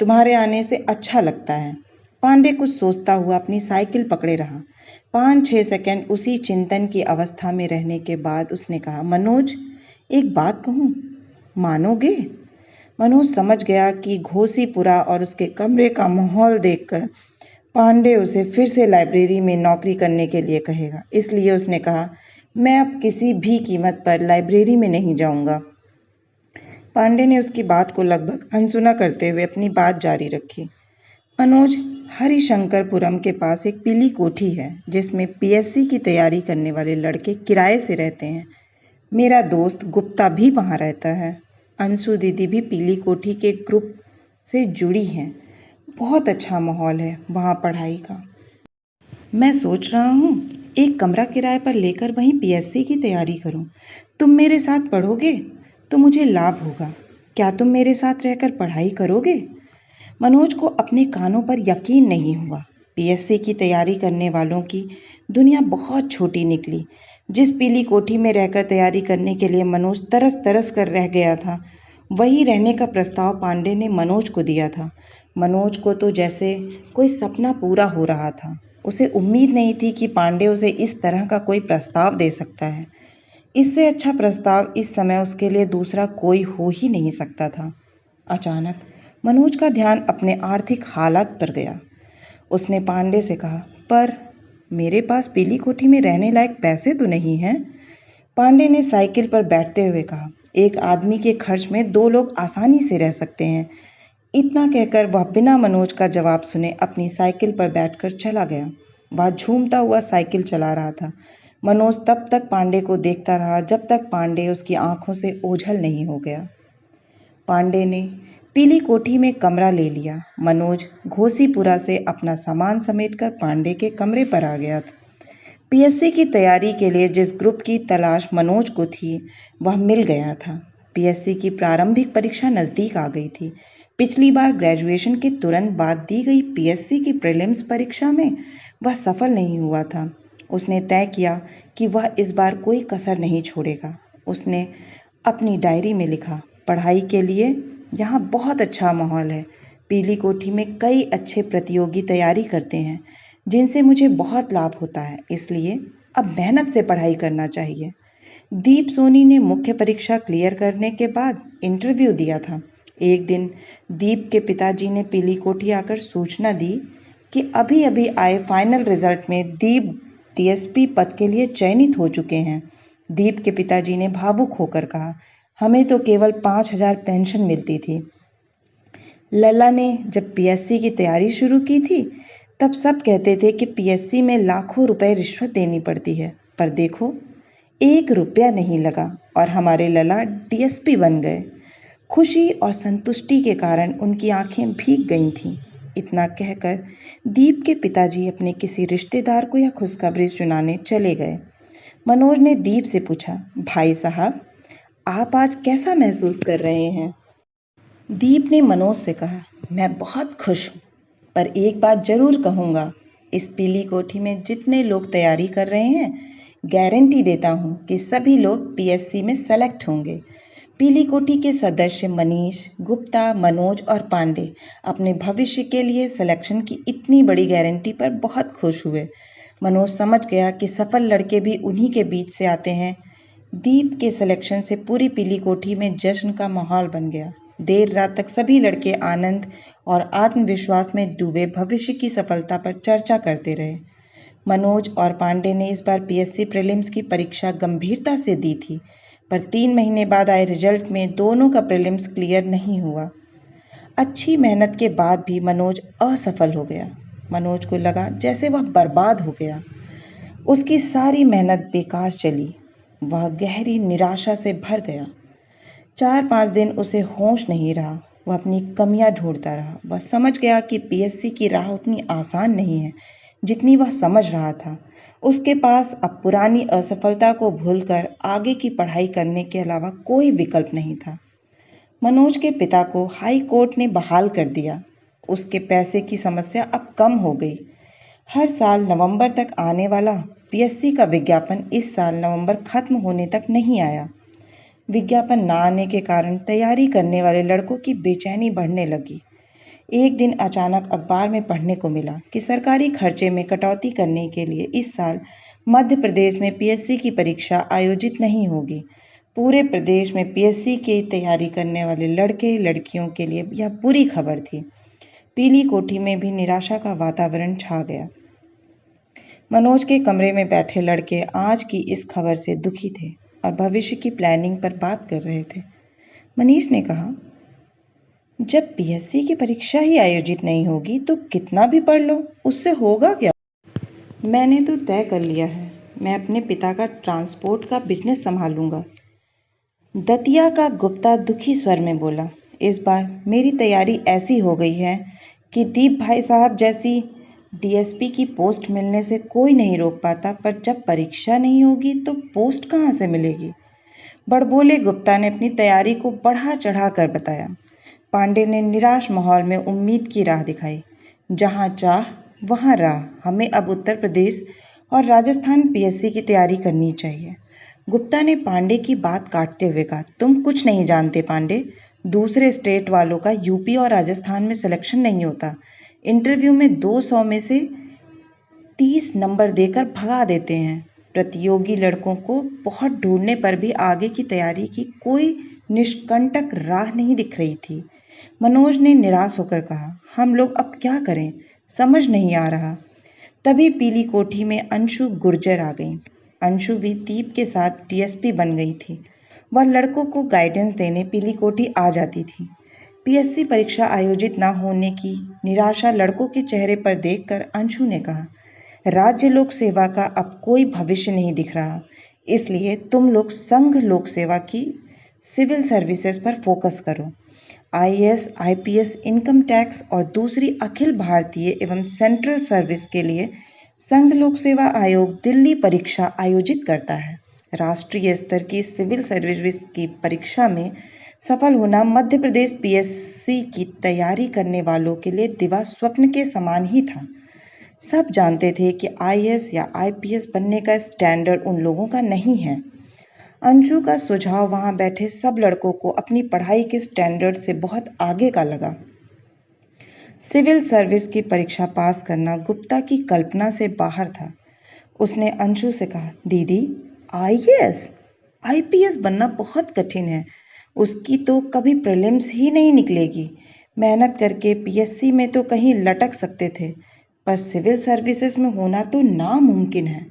तुम्हारे आने से अच्छा लगता है। पांडे कुछ सोचता हुआ अपनी साइकिल पकड़े रहा। 5-6 सेकंड उसी चिंतन की अवस्था में रहने के बाद उसने कहा, मनोज, एक बात कहूँ, मानोगे? मनोज समझ गया कि घोसीपुरा और उसके कमरे का माहौल देखकर पांडे उसे फिर से लाइब्रेरी में नौकरी करने के लिए कहेगा। इसलिए उसने कहा, मैं अब किसी भी कीमत पर लाइब्रेरी में नहीं जाऊंगा। पांडे ने उसकी बात को लगभग अनसुना करते हुए अपनी बात जारी रखी। मनोज, हरिशंकरपुरम के पास एक पीली कोठी है जिसमें पीएससी की तैयारी करने वाले लड़के किराए से रहते हैं। मेरा दोस्त गुप्ता भी वहाँ रहता है। अंशु दीदी भी पीली कोठी के ग्रुप से जुड़ी हैं। बहुत अच्छा माहौल है वहाँ पढ़ाई का। मैं सोच रहा हूँ एक कमरा किराए पर लेकर वहीं पीएससी की तैयारी करूँ। तुम मेरे साथ पढ़ोगे तो मुझे लाभ होगा। क्या तुम मेरे साथ रहकर पढ़ाई करोगे? मनोज को अपने कानों पर यकीन नहीं हुआ। पीएससी की तैयारी करने वालों की दुनिया बहुत छोटी निकली। जिस पीली कोठी में रहकर तैयारी करने के लिए मनोज तरस तरस कर रह गया था, वही रहने का प्रस्ताव पांडे ने मनोज को दिया था। मनोज को तो जैसे कोई सपना पूरा हो रहा था। उसे उम्मीद नहीं थी कि पांडे उसे इस तरह का कोई प्रस्ताव दे सकता है। इससे अच्छा प्रस्ताव इस समय उसके लिए दूसरा कोई हो ही नहीं सकता था। अचानक मनोज का ध्यान अपने आर्थिक हालात पर गया। उसने पांडे से कहा, पर मेरे पास पीली कोठी में रहने लायक पैसे तो नहीं हैं। पांडे ने साइकिल पर बैठते हुए कहा, एक आदमी के खर्च में 2 लोग आसानी से रह सकते हैं। इतना कहकर वह बिना मनोज का जवाब सुने अपनी साइकिल पर बैठकर चला गया। वह झूमता हुआ साइकिल चला रहा था। मनोज तब तक पांडे को देखता रहा जब तक पांडे उसकी आंखों से ओझल नहीं हो गया। पांडे ने पीली कोठी में कमरा ले लिया। मनोज घोसीपुरा से अपना सामान समेटकर पांडे के कमरे पर आ गया था। पीएससी की तैयारी के लिए जिस ग्रुप की तलाश मनोज को थी, वह मिल गया था। पीएससी की प्रारंभिक परीक्षा नज़दीक आ गई थी। पिछली बार ग्रेजुएशन के तुरंत बाद दी गई पीएससी की प्रीलिम्स परीक्षा में वह सफल नहीं हुआ था। उसने तय किया कि वह इस बार कोई कसर नहीं छोड़ेगा। उसने अपनी डायरी में लिखा, पढ़ाई के लिए यहाँ बहुत अच्छा माहौल है। पीली कोठी में कई अच्छे प्रतियोगी तैयारी करते हैं जिनसे मुझे बहुत लाभ होता है, इसलिए अब मेहनत से पढ़ाई करना चाहिए। दीप सोनी ने मुख्य परीक्षा क्लियर करने के बाद इंटरव्यू दिया था। एक दिन दीप के पिताजी ने पीली कोठी आकर सूचना दी कि अभी अभी आए फाइनल रिजल्ट में दीप डीएसपी पद के लिए चयनित हो चुके हैं। दीप के पिताजी ने भावुक होकर कहा, हमें तो केवल 5,000 पेंशन मिलती थी। लल्ला ने जब पीएससी की तैयारी शुरू की थी, तब सब कहते थे कि पीएससी में लाखों रुपए रिश्वत देनी पड़ती है, पर देखो 1 रुपया नहीं लगा और हमारे लल्ला डीएसपी बन गए। खुशी और संतुष्टि के कारण उनकी आंखें भीग गई थीं। इतना कहकर दीप के पिताजी अपने किसी रिश्तेदार को या खुशखबरी सुनाने चले गए। मनोज ने दीप से पूछा, भाई साहब, आप आज कैसा महसूस कर रहे हैं? दीप ने मनोज से कहा, मैं बहुत खुश हूँ, पर एक बात जरूर कहूँगा, इस पीली कोठी में जितने लोग तैयारी कर रहे हैं, गारंटी देता हूँ कि सभी लोग पीएससी में सेलेक्ट होंगे। पीली कोठी के सदस्य मनीष, गुप्ता, मनोज और पांडे अपने भविष्य के लिए सिलेक्शन की इतनी बड़ी गारंटी पर बहुत खुश हुए। मनोज समझ गया कि सफल लड़के भी उन्हीं के बीच से आते हैं। दीप के सिलेक्शन से पूरी पीली कोठी में जश्न का माहौल बन गया। देर रात तक सभी लड़के आनंद और आत्मविश्वास में डूबे भविष्य की सफलता पर चर्चा करते रहे। मनोज और पांडे ने इस बार पीएससी प्रीलिम्स की परीक्षा गंभीरता से दी थी, पर 3 महीने बाद आए रिजल्ट में दोनों का प्रीलिम्स क्लियर नहीं हुआ। अच्छी मेहनत के बाद भी मनोज असफल हो गया। मनोज को लगा जैसे वह बर्बाद हो गया। उसकी सारी मेहनत बेकार चली। वह गहरी निराशा से भर गया। 4-5 दिन उसे होश नहीं रहा। वह अपनी कमियां ढूंढता रहा। वह समझ गया कि पीएससी की राह उतनी आसान नहीं है जितनी वह समझ रहा था। उसके पास अब पुरानी असफलता को भूलकर आगे की पढ़ाई करने के अलावा कोई विकल्प नहीं था। मनोज के पिता को हाई कोर्ट ने बहाल कर दिया। उसके पैसे की समस्या अब कम हो गई। हर साल नवंबर तक आने वाला पीएससी का विज्ञापन इस साल नवंबर खत्म होने तक नहीं आया। विज्ञापन न आने के कारण तैयारी करने वाले लड़कों की बेचैनी बढ़ने लगी। एक दिन अचानक अखबार में पढ़ने को मिला कि सरकारी खर्चे में कटौती करने के लिए इस साल मध्य प्रदेश में पीएससी की परीक्षा आयोजित नहीं होगी। पूरे प्रदेश में पीएससी की तैयारी करने वाले लड़के लड़कियों के लिए यह बुरी खबर थी। पीली कोठी में भी निराशा का वातावरण छा गया। मनोज के कमरे में बैठे लड़के आज की इस खबर से दुखी थे और भविष्य की प्लानिंग पर बात कर रहे थे। मनीष ने कहा, जब पीएससी की परीक्षा ही आयोजित नहीं होगी तो कितना भी पढ़ लो, उससे होगा क्या? मैंने तो तय कर लिया है, मैं अपने पिता का ट्रांसपोर्ट का बिजनेस संभालूंगा। दतिया का गुप्ता दुखी स्वर में बोला, इस बार मेरी तैयारी ऐसी हो गई है कि दीप भाई साहब जैसी डीएसपी की पोस्ट मिलने से कोई नहीं रोक पाता, पर जब परीक्षा नहीं होगी तो पोस्ट कहाँ से मिलेगी? बड़बोले गुप्ता ने अपनी तैयारी को बढ़ा चढ़ा कर बताया। पांडे ने निराश माहौल में उम्मीद की राह दिखाई। जहां चाह वहां राह। हमें अब उत्तर प्रदेश और राजस्थान पीएससी की तैयारी करनी चाहिए। गुप्ता ने पांडे की बात काटते हुए कहा, तुम कुछ नहीं जानते पांडे। दूसरे स्टेट वालों का यूपी और राजस्थान में सिलेक्शन नहीं होता। इंटरव्यू में 200 में से 30 नंबर देकर भगा देते हैं। प्रतियोगी लड़कों को बहुत ढूंढने पर भी आगे की तैयारी की कोई निष्कंटक राह नहीं दिख रही थी। मनोज ने निराश होकर कहा, हम लोग अब क्या करें, समझ नहीं आ रहा। तभी पीली कोठी में अंशु गुर्जर आ गई। अंशु भी दीप के साथ डीएसपी बन गई थी। वह लड़कों को गाइडेंस देने पीली कोठी आ जाती थी। पीएससी परीक्षा आयोजित न होने की निराशा लड़कों के चेहरे पर देखकर अंशु ने कहा, राज्य लोक सेवा का अब कोई भविष्य नहीं दिख रहा, इसलिए तुम लोग संघ लोक सेवा की सिविल सर्विसेज पर फोकस करो। आईएएस, आईपीएस, इनकम टैक्स और दूसरी अखिल भारतीय एवं सेंट्रल सर्विस के लिए संघ लोक सेवा आयोग दिल्ली परीक्षा आयोजित करता है। राष्ट्रीय स्तर की सिविल सर्विस की परीक्षा में सफल होना मध्य प्रदेश पीएससी की तैयारी करने वालों के लिए दिवा स्वप्न के समान ही था। सब जानते थे कि आईएएस या आईपीएस बनने का स्टैंडर्ड उन लोगों का नहीं है। अंशु का सुझाव वहां बैठे सब लड़कों को अपनी पढ़ाई के स्टैंडर्ड से बहुत आगे का लगा। सिविल सर्विस की परीक्षा पास करना गुप्ता की कल्पना से बाहर था। उसने अंशु से कहा, दीदी, आईएएस, आईपीएस बनना बहुत कठिन है। उसकी तो कभी प्रीलिम्स ही नहीं निकलेगी। मेहनत करके पीएससी में तो कहीं लटक सकते थे, पर सिविल सर्विसेज में होना तो नामुमकिन है।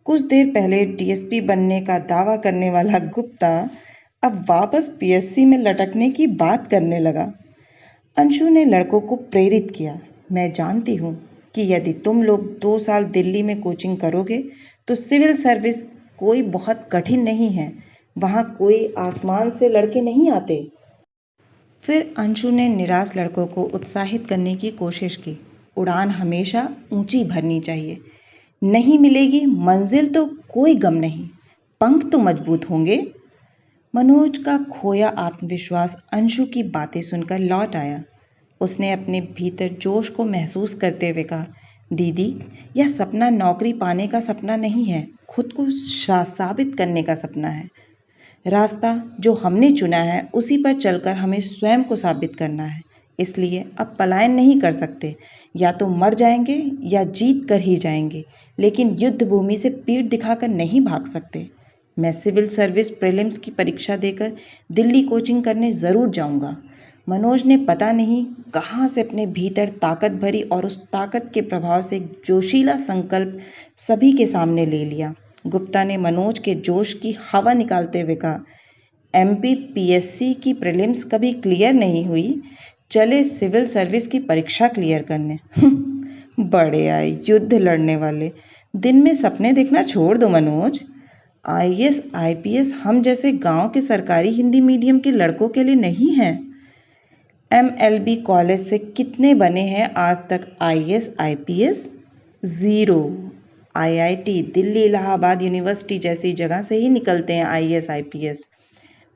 कुछ देर पहले डीएसपी बनने का दावा करने वाला गुप्ता अब वापस पीएससी में लटकने की बात करने लगा। अंशु ने लड़कों को प्रेरित किया, मैं जानती हूँ कि यदि तुम लोग 2 साल दिल्ली में कोचिंग करोगे तो सिविल सर्विस कोई बहुत कठिन नहीं है। वहाँ कोई आसमान से लड़के नहीं आते। फिर अंशु ने निराश लड़कों को उत्साहित करने की कोशिश की। उड़ान हमेशा ऊंची भरनी चाहिए। नहीं मिलेगी मंजिल तो कोई गम नहीं, पंख तो मजबूत होंगे। मनोज का खोया आत्मविश्वास अंशु की बातें सुनकर लौट आया। उसने अपने भीतर जोश को महसूस करते हुए कहा, दीदी, यह सपना नौकरी पाने का सपना नहीं है, खुद को साबित करने का सपना है। रास्ता जो हमने चुना है उसी पर चलकर हमें स्वयं को साबित करना है। इसलिए अब पलायन नहीं कर सकते। या तो मर जाएंगे या जीत कर ही जाएंगे, लेकिन युद्ध भूमि से पीठ दिखाकर नहीं भाग सकते। मैं सिविल सर्विस प्रीलिम्स की परीक्षा देकर दिल्ली कोचिंग करने ज़रूर जाऊंगा। मनोज ने पता नहीं कहाँ से अपने भीतर ताकत भरी और उस ताकत के प्रभाव से एक जोशीला संकल्प सभी के सामने ले लिया। गुप्ता ने मनोज के जोश की हवा निकालते हुए कहा, एमपी पीएससी की प्रीलिम्स कभी क्लियर नहीं हुई, चले सिविल सर्विस की परीक्षा क्लियर करने। बड़े आए युद्ध लड़ने वाले। दिन में सपने देखना छोड़ दो मनोज। आईएएस, आईपीएस हम जैसे गांव के सरकारी हिंदी मीडियम के लड़कों के लिए नहीं है। एमएलबी कॉलेज से कितने बने हैं आज तक IAS, IPS? Zero. IIT, Delhi, Allahabad university जैसी जगह से ही निकलते हैं आईएएस, आईपीएस।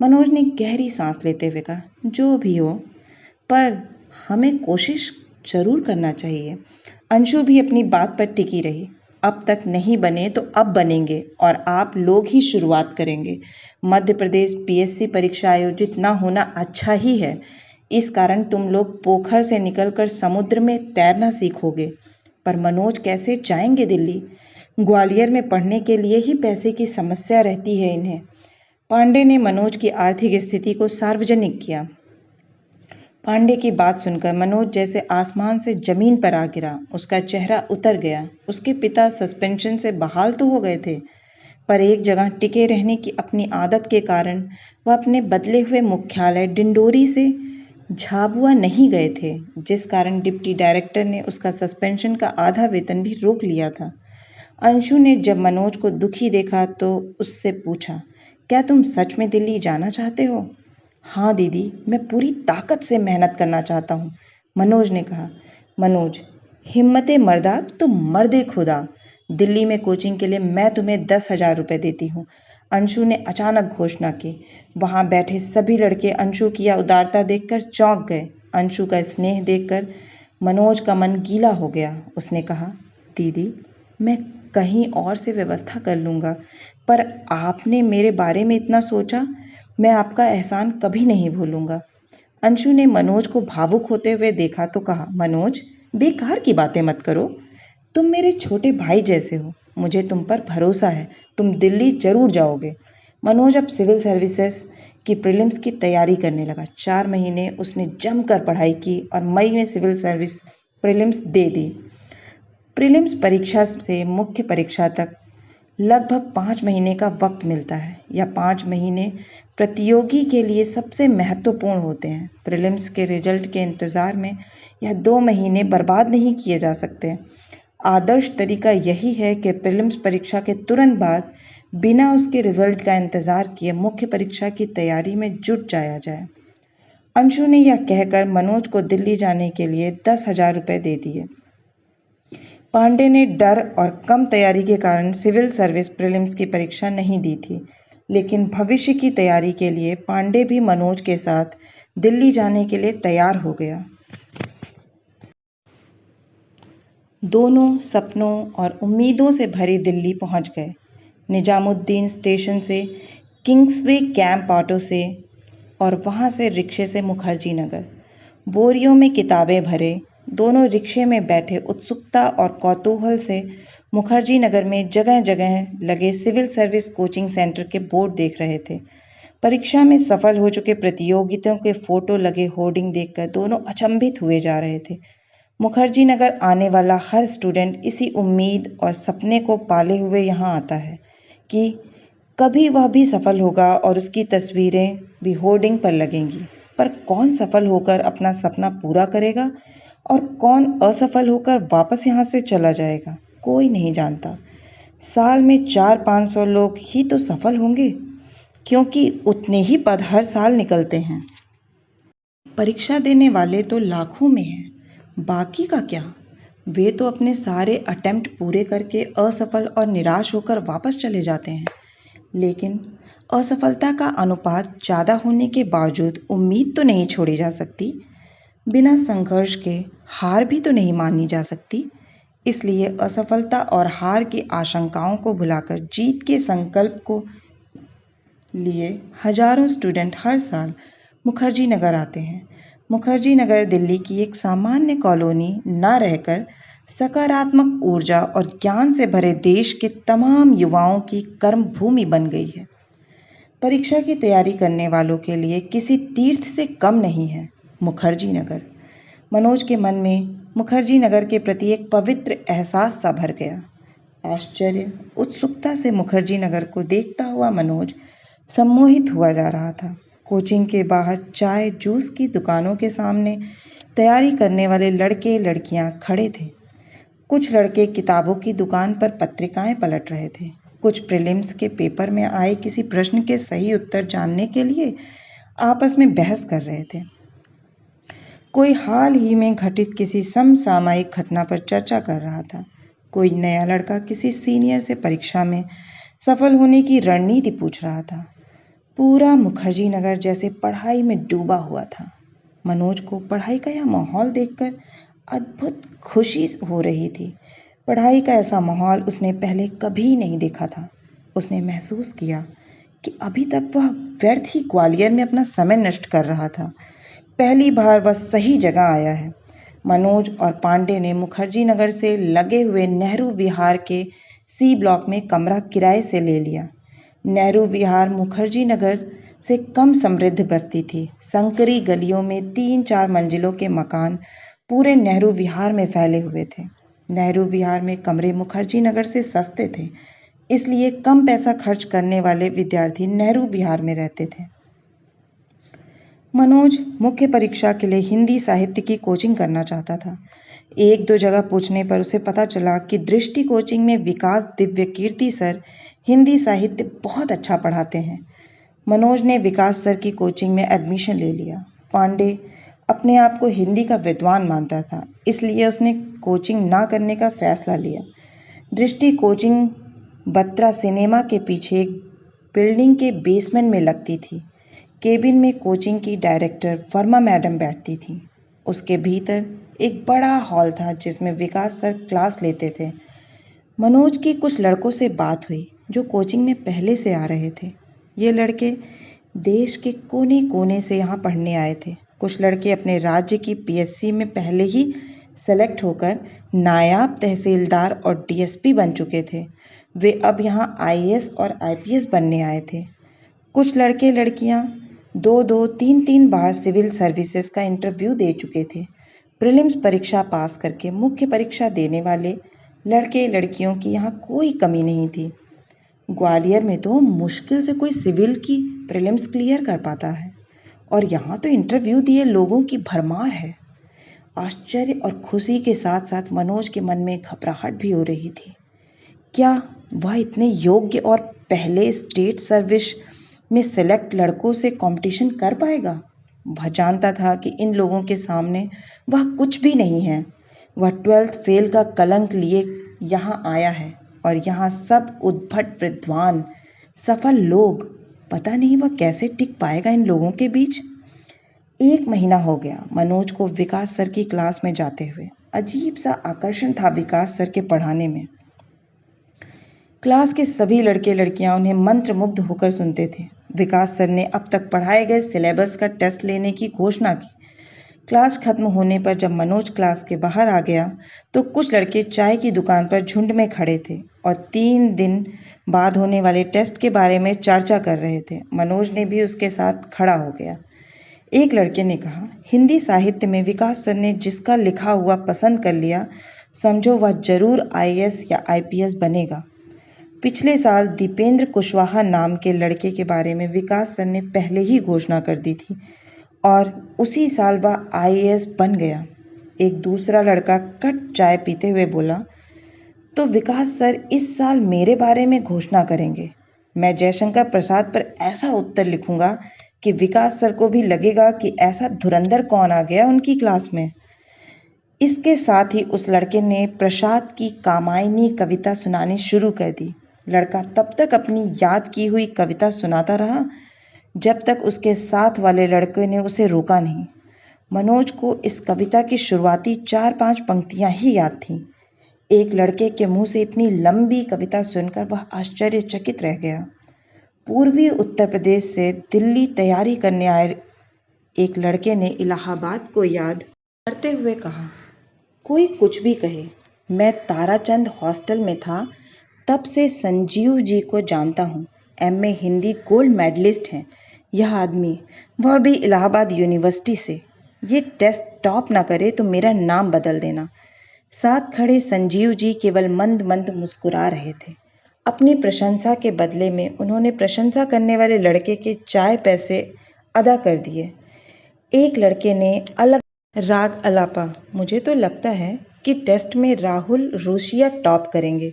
मनोज ने गहरी सांस लेते हुए कहा, जो भी हो, पर हमें कोशिश जरूर करना चाहिए। अंशु भी अपनी बात पर टिकी रही। अब तक नहीं बने तो अब बनेंगे और आप लोग ही शुरुआत करेंगे। मध्य प्रदेश पीएससी परीक्षा आयोजित ना होना अच्छा ही है। इस कारण तुम लोग पोखर से निकलकर समुद्र में तैरना सीखोगे। पर मनोज कैसे जाएंगे दिल्ली? ग्वालियर में पढ़ने के लिए ही पैसे की समस्या रहती है इन्हें। पांडे ने मनोज की आर्थिक स्थिति को सार्वजनिक किया। पांडे की बात सुनकर मनोज जैसे आसमान से जमीन पर आ गिरा। उसका चेहरा उतर गया। उसके पिता सस्पेंशन से बहाल तो हो गए थे, पर एक जगह टिके रहने की अपनी आदत के कारण वह अपने बदले हुए मुख्यालय डिंडोरी से झाबुआ नहीं गए थे, जिस कारण डिप्टी डायरेक्टर ने उसका सस्पेंशन का आधा वेतन भी रोक लिया था। अंशु ने जब मनोज को दुखी देखा तो उससे पूछा, क्या तुम सच में दिल्ली जाना चाहते हो? हाँ दीदी, मैं पूरी ताकत से मेहनत करना चाहता हूँ, मनोज ने कहा। मनोज, हिम्मते मर्दा तो मर्दे खुदा। दिल्ली में कोचिंग के लिए मैं तुम्हें 10,000 रुपये देती हूँ। अंशु ने अचानक घोषणा की। वहां बैठे सभी लड़के अंशु की यह उदारता देखकर चौंक गए। अंशु का स्नेह देखकर मनोज का मन गीला हो गया। उसने कहा, दीदी, मैं कहीं और से व्यवस्था कर लूँगा, पर आपने मेरे बारे में इतना सोचा, मैं आपका एहसान कभी नहीं भूलूँगा। अंशु ने मनोज को भावुक होते हुए देखा तो कहा, मनोज, बेकार की बातें मत करो। तुम मेरे छोटे भाई जैसे हो, मुझे तुम पर भरोसा है, तुम दिल्ली जरूर जाओगे। मनोज अब सिविल सर्विसेज की प्रीलिम्स की तैयारी करने लगा। 4 महीने उसने जमकर पढ़ाई की और मई में सिविल सर्विस प्रीलिम्स दे दी। प्रीलिम्स परीक्षा से मुख्य परीक्षा तक लगभग 5 महीने का वक्त मिलता है। यह 5 महीने प्रतियोगी के लिए सबसे महत्वपूर्ण होते हैं। प्रीलिम्स के रिजल्ट के इंतज़ार में यह 2 महीने बर्बाद नहीं किए जा सकते। आदर्श तरीका यही है कि प्रीलिम्स परीक्षा के तुरंत बाद बिना उसके रिजल्ट का इंतज़ार किए मुख्य परीक्षा की तैयारी में जुट जाया जाए। अंशु ने यह कहकर मनोज को दिल्ली जाने के लिए 10,000 रुपये दे दिए। पांडे ने डर और कम तैयारी के कारण सिविल सर्विस प्रीलिम्स की परीक्षा नहीं दी थी, लेकिन भविष्य की तैयारी के लिए पांडे भी मनोज के साथ दिल्ली जाने के लिए तैयार हो गया। दोनों सपनों और उम्मीदों से भरी दिल्ली पहुंच गए। निजामुद्दीन स्टेशन से किंग्सवे कैंप ऑटो से और वहां से रिक्शे से मुखर्जी नगर। बोरियों में किताबें भरे दोनों रिक्शे में बैठे उत्सुकता और कौतूहल से मुखर्जी नगर में जगह जगह लगे सिविल सर्विस कोचिंग सेंटर के बोर्ड देख रहे थे। परीक्षा में सफल हो चुके प्रतियोगियों के फोटो लगे होर्डिंग देखकर दोनों अचंभित हुए जा रहे थे। मुखर्जी नगर आने वाला हर स्टूडेंट इसी उम्मीद और सपने को पाले हुए यहाँ आता है कि कभी वह भी सफल होगा और उसकी तस्वीरें भी होर्डिंग पर लगेंगी। पर कौन सफल होकर अपना सपना पूरा करेगा और कौन असफल होकर वापस यहाँ से चला जाएगा, कोई नहीं जानता। साल में 400-500 लोग ही तो सफल होंगे, क्योंकि उतने ही पद हर साल निकलते हैं। परीक्षा देने वाले तो लाखों में हैं, बाकी का क्या? वे तो अपने सारे अटेम्प्ट पूरे करके असफल और निराश होकर वापस चले जाते हैं। लेकिन असफलता का अनुपात ज़्यादा होने के बावजूद उम्मीद तो नहीं छोड़ी जा सकती। बिना संघर्ष के हार भी तो नहीं मानी जा सकती। इसलिए असफलता और हार की आशंकाओं को भुलाकर जीत के संकल्प को लिए हजारों स्टूडेंट हर साल मुखर्जी नगर आते हैं। मुखर्जी नगर दिल्ली की एक सामान्य कॉलोनी न रहकर सकारात्मक ऊर्जा और ज्ञान से भरे देश के तमाम युवाओं की कर्म भूमि बन गई है। परीक्षा की तैयारी करने वालों के लिए किसी तीर्थ से कम नहीं है मुखर्जी नगर। मनोज के मन में मुखर्जी नगर के प्रति एक पवित्र एहसास सा भर गया। आश्चर्य, उत्सुकता से मुखर्जी नगर को देखता हुआ मनोज सम्मोहित हुआ जा रहा था। कोचिंग के बाहर चाय जूस की दुकानों के सामने तैयारी करने वाले लड़के लड़कियां खड़े थे। कुछ लड़के किताबों की दुकान पर पत्रिकाएं पलट रहे थे। कुछ प्रीलिम्स के पेपर में आए किसी प्रश्न के सही उत्तर जानने के लिए आपस में बहस कर रहे थे। कोई हाल ही में घटित किसी समसामयिक घटना पर चर्चा कर रहा था। कोई नया लड़का किसी सीनियर से परीक्षा में सफल होने की रणनीति पूछ रहा था। पूरा मुखर्जी नगर जैसे पढ़ाई में डूबा हुआ था। मनोज को पढ़ाई का यह माहौल देखकर अद्भुत खुशी हो रही थी। पढ़ाई का ऐसा माहौल उसने पहले कभी नहीं देखा था। उसने महसूस किया कि अभी तक वह व्यर्थ ही ग्वालियर में अपना समय नष्ट कर रहा था। पहली बार वह सही जगह आया है। मनोज और पांडे ने मुखर्जी नगर से लगे हुए नेहरू विहार के सी ब्लॉक में कमरा किराए से ले लिया। नेहरू विहार मुखर्जी नगर से कम समृद्ध बस्ती थी। संकरी गलियों में 3-4 मंजिलों के मकान पूरे नेहरू विहार में फैले हुए थे। नेहरू विहार में कमरे मुखर्जी नगर से सस्ते थे, इसलिए कम पैसा खर्च करने वाले विद्यार्थी नेहरू विहार में रहते थे। मनोज मुख्य परीक्षा के लिए हिंदी साहित्य की कोचिंग करना चाहता था। 1-2 जगह पूछने पर उसे पता चला कि दृष्टि कोचिंग में विकास दिव्य कीर्ति सर हिंदी साहित्य बहुत अच्छा पढ़ाते हैं। मनोज ने विकास सर की कोचिंग में एडमिशन ले लिया। पांडे अपने आप को हिंदी का विद्वान मानता था, इसलिए उसने कोचिंग ना करने का फैसला लिया। दृष्टि कोचिंग बत्रा सिनेमा के पीछे एक बिल्डिंग के बेसमेंट में लगती थी। केबिन में कोचिंग की डायरेक्टर वर्मा मैडम बैठती थी। उसके भीतर एक बड़ा हॉल था जिसमें विकास सर क्लास लेते थे। मनोज की कुछ लड़कों से बात हुई जो कोचिंग में पहले से आ रहे थे। ये लड़के देश के कोने कोने से यहाँ पढ़ने आए थे। कुछ लड़के अपने राज्य की पीएससी में पहले ही सेलेक्ट होकर नायाब तहसीलदार और डीएसपी बन चुके थे। वे अब यहाँ आईएएस और आईपीएस बनने आए थे। कुछ लड़के लड़कियाँ 2-2, 3-3 बार सिविल सर्विसेज का इंटरव्यू दे चुके थे। प्रीलिम्स परीक्षा पास करके मुख्य परीक्षा देने वाले लड़के लड़कियों की यहाँ कोई कमी नहीं थी। ग्वालियर में तो मुश्किल से कोई सिविल की प्रीलिम्स क्लियर कर पाता है और यहाँ तो इंटरव्यू दिए लोगों की भरमार है। आश्चर्य और खुशी के साथ साथ मनोज के मन में घबराहट भी हो रही थी। क्या वह इतने योग्य और पहले स्टेट सर्विस में सेलेक्ट लड़कों से कंपटीशन कर पाएगा? वह जानता था कि इन लोगों के सामने वह कुछ भी नहीं है। वह 12th फेल का कलंक लिए यहाँ आया है और यहाँ सब उद्भट विद्वान सफल लोग। पता नहीं वह कैसे टिक पाएगा इन लोगों के बीच। 1 महीना हो गया मनोज को विकास सर की क्लास में जाते हुए। अजीब सा आकर्षण था विकास सर के पढ़ाने में। क्लास के सभी लड़के लड़कियां उन्हें मंत्रमुग्ध होकर सुनते थे। विकास सर ने अब तक पढ़ाए गए सिलेबस का टेस्ट लेने की घोषणा की। क्लास खत्म होने पर जब मनोज क्लास के बाहर आ गया तो कुछ लड़के चाय की दुकान पर झुंड में खड़े थे और 3 दिन बाद होने वाले टेस्ट के बारे में चर्चा कर रहे थे। मनोज ने भी उसके साथ खड़ा हो गया। एक लड़के ने कहा, हिंदी साहित्य में विकास सर ने जिसका लिखा हुआ पसंद कर लिया, समझो वह जरूर आईएएस या आईपीएस बनेगा। पिछले साल दीपेंद्र कुशवाहा नाम के लड़के के बारे में विकास सर ने पहले ही घोषणा कर दी थी और उसी साल वह आईएएस बन गया। एक दूसरा लड़का कट चाय पीते हुए बोला, तो विकास सर इस साल मेरे बारे में घोषणा करेंगे। मैं जयशंकर प्रसाद पर ऐसा उत्तर लिखूंगा कि विकास सर को भी लगेगा कि ऐसा धुरंधर कौन आ गया उनकी क्लास में। इसके साथ ही उस लड़के ने प्रसाद की कामायनी कविता सुनानी शुरू कर दी। लड़का तब तक अपनी याद की हुई कविता सुनाता रहा जब तक उसके साथ वाले लड़के ने उसे रोका नहीं। मनोज को इस कविता की शुरुआती 4-5 पंक्तियां ही याद थीं। एक लड़के के मुंह से इतनी लंबी कविता सुनकर वह आश्चर्यचकित रह गया। पूर्वी उत्तर प्रदेश से दिल्ली तैयारी करने आए एक लड़के ने इलाहाबाद को याद करते हुए कहा, कोई कुछ भी कहे, मैं ताराचंद हॉस्टल में था तब से संजीव जी को जानता हूँ। एमए हिंदी गोल्ड मेडलिस्ट हैं यह आदमी, वह भी इलाहाबाद यूनिवर्सिटी से। ये टेस्ट टॉप ना करे तो मेरा नाम बदल देना। साथ खड़े संजीव जी केवल मंद मंद मुस्कुरा रहे थे। अपनी प्रशंसा के बदले में उन्होंने प्रशंसा करने वाले लड़के के चाय पैसे अदा कर दिए। एक लड़के ने अलग राग अलापा, मुझे तो लगता है कि टेस्ट में राहुल रूसिया टॉप करेंगे।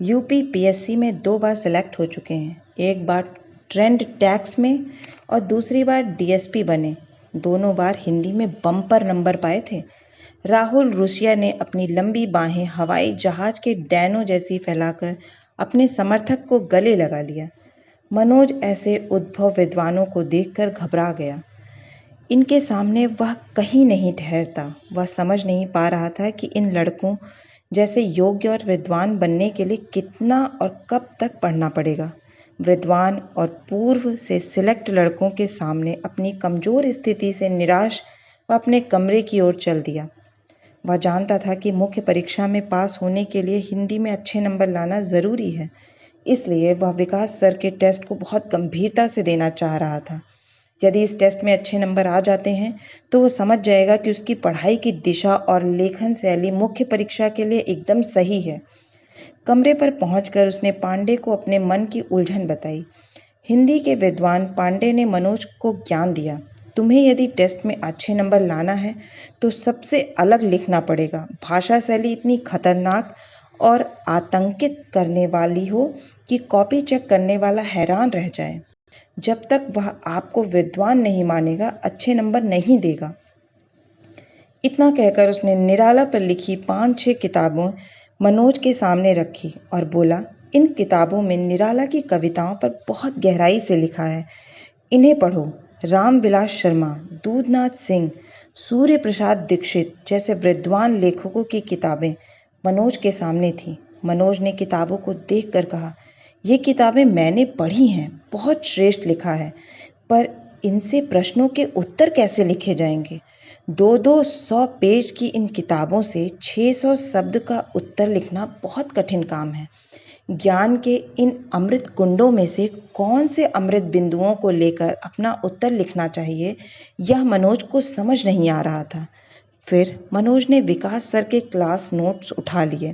यूपी पीएससी में 2 बार सेलेक्ट हो चुके हैं। एक बार ट्रेंड टैक्स में और दूसरी बार डीएसपी बने। दोनों बार हिंदी में बम्पर नंबर पाए थे। राहुल रूसिया ने अपनी लंबी बाहें हवाई जहाज के डैनों जैसी फैलाकर अपने समर्थक को गले लगा लिया। मनोज ऐसे उद्भव विद्वानों को देखकर घबरा गया। इनके सामने वह कहीं नहीं ठहरता। वह समझ नहीं पा रहा था कि इन लड़कों जैसे योग्य और विद्वान बनने के लिए कितना और कब तक पढ़ना पड़ेगा। विद्वान और पूर्व से सिलेक्ट लड़कों के सामने अपनी कमज़ोर स्थिति से निराश वह अपने कमरे की ओर चल दिया। वह जानता था कि मुख्य परीक्षा में पास होने के लिए हिंदी में अच्छे नंबर लाना ज़रूरी है, इसलिए वह विकास सर के टेस्ट को बहुत गंभीरता से देना चाह रहा था। यदि इस टेस्ट में अच्छे नंबर आ जाते हैं तो वो समझ जाएगा कि उसकी पढ़ाई की दिशा और लेखन शैली मुख्य परीक्षा के लिए एकदम सही है। कमरे पर पहुंचकर उसने पांडे को अपने मन की उलझन बताई। हिंदी के विद्वान पांडे ने मनोज को ज्ञान दिया, तुम्हें यदि टेस्ट में अच्छे नंबर लाना है तो सबसे अलग लिखना पड़ेगा। भाषा शैली इतनी खतरनाक और आतंकित करने वाली हो कि कॉपी चेक करने वाला हैरान रह जाए। जब तक वह आपको विद्वान नहीं मानेगा, अच्छे नंबर नहीं देगा। इतना कहकर उसने निराला पर लिखी 5-6 किताबें मनोज के सामने रखी और बोला, इन किताबों में निराला की कविताओं पर बहुत गहराई से लिखा है। इन्हें पढ़ो। रामविलास शर्मा, दूधनाथ सिंह, सूर्य प्रसाद दीक्षित जैसे विद्वान लेखकों की किताबें मनोज के सामने थीं। मनोज ने किताबों को देखकर कहा, ये किताबें मैंने पढ़ी हैं, बहुत श्रेष्ठ लिखा है, पर इनसे प्रश्नों के उत्तर कैसे लिखे जाएंगे? 200 पेज की इन किताबों से 600 शब्द का उत्तर लिखना बहुत कठिन काम है। ज्ञान के इन अमृत कुंडों में से कौन से अमृत बिंदुओं को लेकर अपना उत्तर लिखना चाहिए, यह मनोज को समझ नहीं आ रहा था। फिर मनोज ने विकास सर के क्लास नोट्स उठा लिए।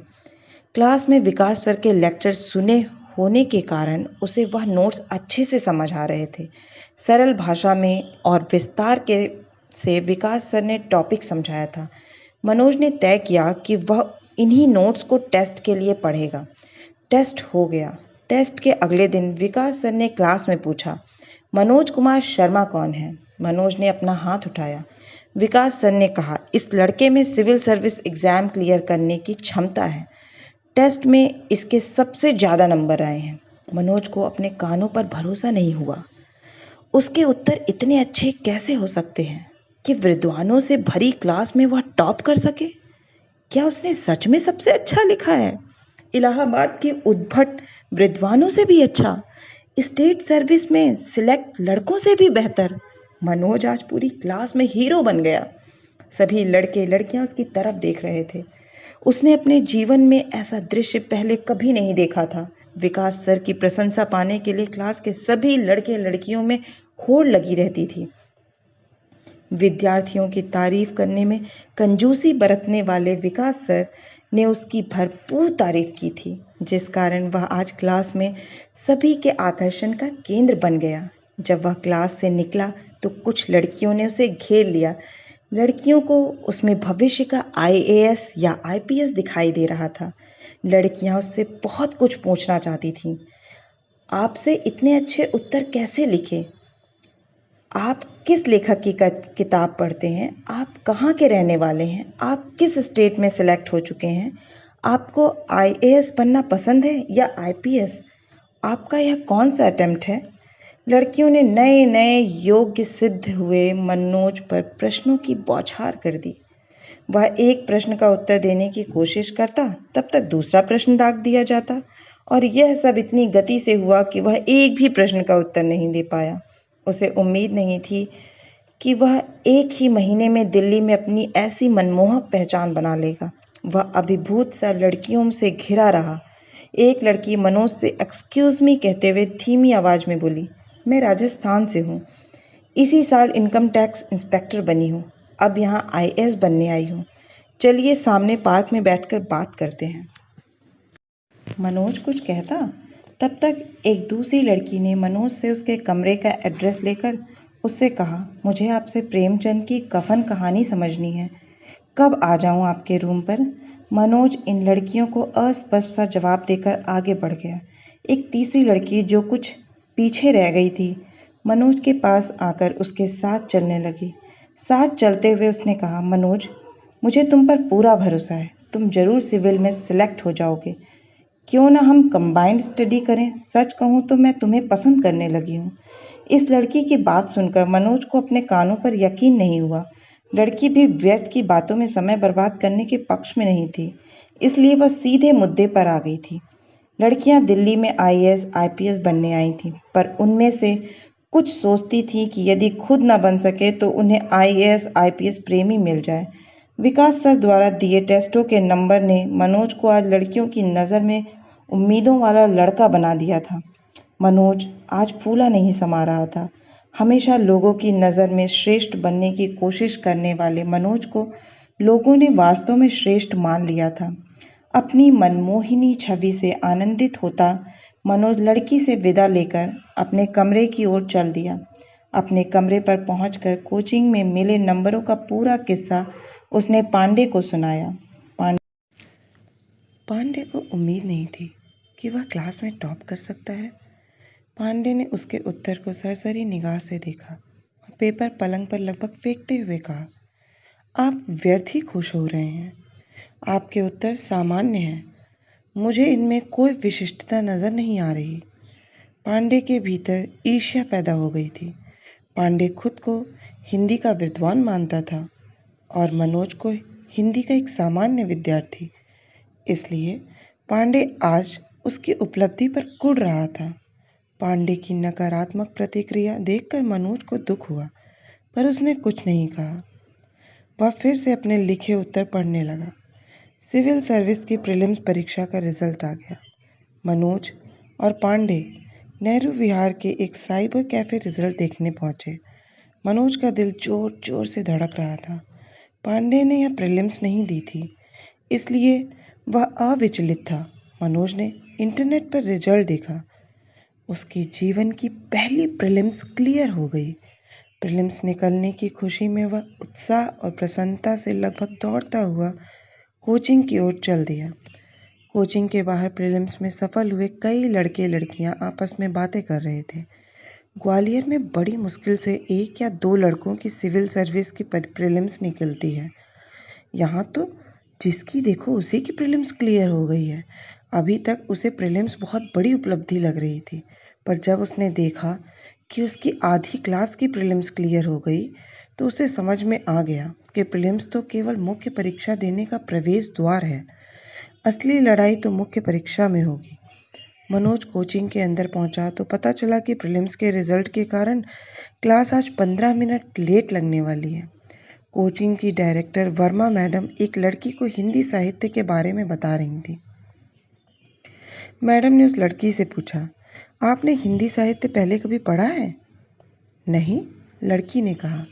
क्लास में विकास सर के लेक्चर सुने होने के कारण उसे वह नोट्स अच्छे से समझ आ रहे थे। सरल भाषा में और विस्तार के से विकास सर ने टॉपिक समझाया था। मनोज ने तय किया कि वह इन्हीं नोट्स को टेस्ट के लिए पढ़ेगा। टेस्ट हो गया। टेस्ट के अगले दिन विकास सर ने क्लास में पूछा, मनोज कुमार शर्मा कौन है? मनोज ने अपना हाथ उठाया। विकास सर ने कहा, इस लड़के में सिविल सर्विस एग्जाम क्लियर करने की क्षमता है। टेस्ट में इसके सबसे ज़्यादा नंबर आए हैं। मनोज को अपने कानों पर भरोसा नहीं हुआ। उसके उत्तर इतने अच्छे कैसे हो सकते हैं कि विद्वानों से भरी क्लास में वह टॉप कर सके? क्या उसने सच में सबसे अच्छा लिखा है? इलाहाबाद के उद्भट विद्वानों से भी अच्छा, स्टेट सर्विस में सिलेक्ट लड़कों से भी बेहतर। मनोज आज पूरी क्लास में हीरो बन गया। सभी लड़के लड़कियां उसकी तरफ देख रहे थे। उसने अपने जीवन में ऐसा दृश्य पहले कभी नहीं देखा था। विकास सर की प्रशंसा पाने के लिए क्लास के सभी लड़के लड़कियों में होड़ लगी रहती थी। विद्यार्थियों की तारीफ करने में कंजूसी बरतने वाले विकास सर ने उसकी भरपूर तारीफ की थी, जिस कारण वह आज क्लास में सभी के आकर्षण का केंद्र बन गया। जब वह क्लास से निकला तो कुछ लड़कियों ने उसे घेर लिया। लड़कियों को उसमें भविष्य का आईएएस या आईपीएस दिखाई दे रहा था। लड़कियां उससे बहुत कुछ पूछना चाहती थीं। आपसे इतने अच्छे उत्तर कैसे लिखे? आप किस लेखक की किताब पढ़ते हैं? आप कहाँ के रहने वाले हैं? आप किस स्टेट में सेलेक्ट हो चुके हैं? आपको आईएएस बनना पसंद है या आईपीएस? आपका यह कौन सा अटेम्प्ट है? लड़कियों ने नए नए योग्य सिद्ध हुए मनोज पर प्रश्नों की बौछार कर दी। वह एक प्रश्न का उत्तर देने की कोशिश करता, तब तक दूसरा प्रश्न दाग दिया जाता, और यह सब इतनी गति से हुआ कि वह एक भी प्रश्न का उत्तर नहीं दे पाया। उसे उम्मीद नहीं थी कि वह एक ही महीने में दिल्ली में अपनी ऐसी मनमोहक पहचान बना लेगा। वह अभिभूत सा लड़कियों से घिरा रहा। एक लड़की मनोज से एक्सक्यूज मी कहते हुए धीमी आवाज में बोली, मैं राजस्थान से हूँ, इसी साल इनकम टैक्स इंस्पेक्टर बनी हूँ, अब यहाँ आईएएस बनने आई हूँ। चलिए सामने पार्क में बैठकर बात करते हैं। मनोज कुछ कहता, तब तक एक दूसरी लड़की ने मनोज से उसके कमरे का एड्रेस लेकर उससे कहा, मुझे आपसे प्रेमचंद की कफन कहानी समझनी है, कब आ जाऊं आपके रूम पर? मनोज इन लड़कियों को अस्पष्ट सा जवाब देकर आगे बढ़ गया। एक तीसरी लड़की जो कुछ पीछे रह गई थी, मनोज के पास आकर उसके साथ चलने लगी। साथ चलते हुए उसने कहा, मनोज, मुझे तुम पर पूरा भरोसा है, तुम जरूर सिविल में सिलेक्ट हो जाओगे। क्यों ना हम कंबाइंड स्टडी करें? सच कहूँ तो मैं तुम्हें पसंद करने लगी हूँ। इस लड़की की बात सुनकर मनोज को अपने कानों पर यकीन नहीं हुआ। लड़की भी व्यर्थ की बातों में समय बर्बाद करने के पक्ष में नहीं थी, इसलिए वह सीधे मुद्दे पर आ गई थी। लड़कियां दिल्ली में आईएएस आईपीएस बनने आई थीं, पर उनमें से कुछ सोचती थीं कि यदि खुद न बन सके तो उन्हें आईएएस आईपीएस प्रेमी मिल जाए। विकास सर द्वारा दिए टेस्टों के नंबर ने मनोज को आज लड़कियों की नज़र में उम्मीदों वाला लड़का बना दिया था। मनोज आज फूला नहीं समा रहा था। हमेशा लोगों की नज़र में श्रेष्ठ बनने की कोशिश करने वाले मनोज को लोगों ने वास्तव में श्रेष्ठ मान लिया था। अपनी मनमोहिनी छवि से आनंदित होता मनोज लड़की से विदा लेकर अपने कमरे की ओर चल दिया। अपने कमरे पर पहुंचकर कोचिंग में मिले नंबरों का पूरा किस्सा उसने पांडे को सुनाया। पांडे को उम्मीद नहीं थी कि वह क्लास में टॉप कर सकता है। पांडे ने उसके उत्तर को सरसरी निगाह से देखा और पेपर पलंग पर लगभग फेंकते हुए कहा, आप व्यर्थ ही खुश हो रहे हैं। आपके उत्तर सामान्य हैं। मुझे इनमें कोई विशिष्टता नजर नहीं आ रही। पांडे के भीतर ईर्ष्या पैदा हो गई थी। पांडे खुद को हिंदी का विद्वान मानता था और मनोज को हिंदी का एक सामान्य विद्यार्थी। इसलिए पांडे आज उसकी उपलब्धि पर कुढ़ रहा था। पांडे की नकारात्मक प्रतिक्रिया देखकर मनोज को दुख हुआ, पर उसने कुछ नहीं कहा। वह फिर से अपने लिखे उत्तर पढ़ने लगा। सिविल सर्विस की प्रीलिम्स परीक्षा का रिजल्ट आ गया। मनोज और पांडे नेहरू विहार के एक साइबर कैफे रिजल्ट देखने पहुंचे। मनोज का दिल जोर जोर से धड़क रहा था। पांडे ने यह प्रीलिम्स नहीं दी थी, इसलिए वह अविचलित था। मनोज ने इंटरनेट पर रिजल्ट देखा। उसके जीवन की पहली प्रीलिम्स क्लियर हो गई। प्रीलिम्स निकलने की खुशी में वह उत्साह और प्रसन्नता से लगभग दौड़ता हुआ कोचिंग की ओर चल दिया। कोचिंग के बाहर प्रीलिम्स में सफल हुए कई लड़के लड़कियां आपस में बातें कर रहे थे। ग्वालियर में बड़ी मुश्किल से 1 या 2 लड़कों की सिविल सर्विस की प्रीलिम्स निकलती है। यहाँ तो जिसकी देखो उसी की प्रीलिम्स क्लियर हो गई है। अभी तक उसे प्रीलिम्स बहुत बड़ी उपलब्धि लग रही थी, पर जब उसने देखा कि उसकी आधी क्लास की प्रीलिम्स क्लियर हो गई, तो उसे समझ में आ गया कि प्रीलिम्स तो केवल मुख्य परीक्षा देने का प्रवेश द्वार है। असली लड़ाई तो मुख्य परीक्षा में होगी। मनोज कोचिंग के अंदर पहुंचा तो पता चला कि प्रीलिम्स के रिजल्ट के कारण क्लास आज 15 मिनट लेट लगने वाली है। कोचिंग की डायरेक्टर वर्मा मैडम एक लड़की को हिंदी साहित्य के बारे में बता रही थी। मैडम ने उस लड़की से पूछा, आपने हिंदी साहित्य पहले कभी पढ़ा है? नहीं, लड़की ने कहा।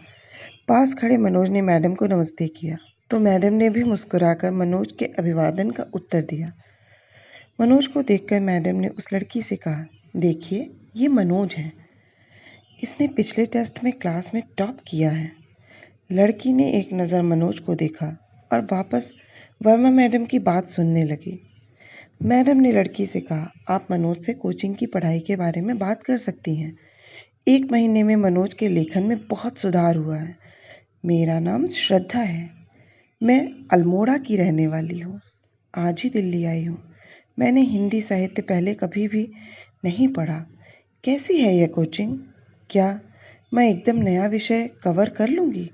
पास खड़े मनोज ने मैडम को नमस्ते किया, तो मैडम ने भी मुस्कुराकर मनोज के अभिवादन का उत्तर दिया। मनोज को देखकर मैडम ने उस लड़की से कहा, देखिए ये मनोज है, इसने पिछले टेस्ट में क्लास में टॉप किया है। लड़की ने एक नज़र मनोज को देखा और वापस वर्मा मैडम की बात सुनने लगी। मैडम ने लड़की से कहा, आप मनोज से कोचिंग की पढ़ाई के बारे में बात कर सकती हैं। 1 महीने में मनोज के लेखन में बहुत सुधार हुआ है। मेरा नाम श्रद्धा है। मैं अल्मोड़ा की रहने वाली हूँ। आज ही दिल्ली आई हूँ। मैंने हिंदी साहित्य पहले कभी भी नहीं पढ़ा। कैसी है यह कोचिंग? क्या मैं एकदम नया विषय कवर कर लूँगी?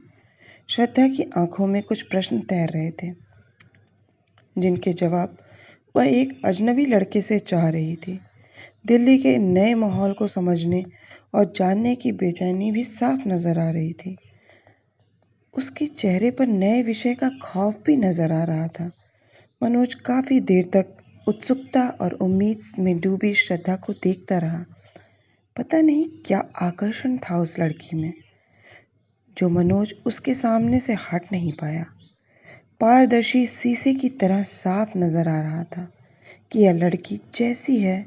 श्रद्धा की आंखों में कुछ प्रश्न तैर रहे थे, जिनके जवाब वह एक अजनबी लड़के से चाह रही थी। दिल्ली के नए माहौल को समझने और जानने की बेचैनी भी साफ नजर आ रही थी। उसके चेहरे पर नए विषय का खौफ भी नजर आ रहा था। मनोज काफी देर तक उत्सुकता और उम्मीद में डूबी श्रद्धा को देखता रहा। पता नहीं क्या आकर्षण था उस लड़की में, जो मनोज उसके सामने से हट नहीं पाया। पारदर्शी शीशे की तरह साफ नजर आ रहा था कि यह लड़की जैसी है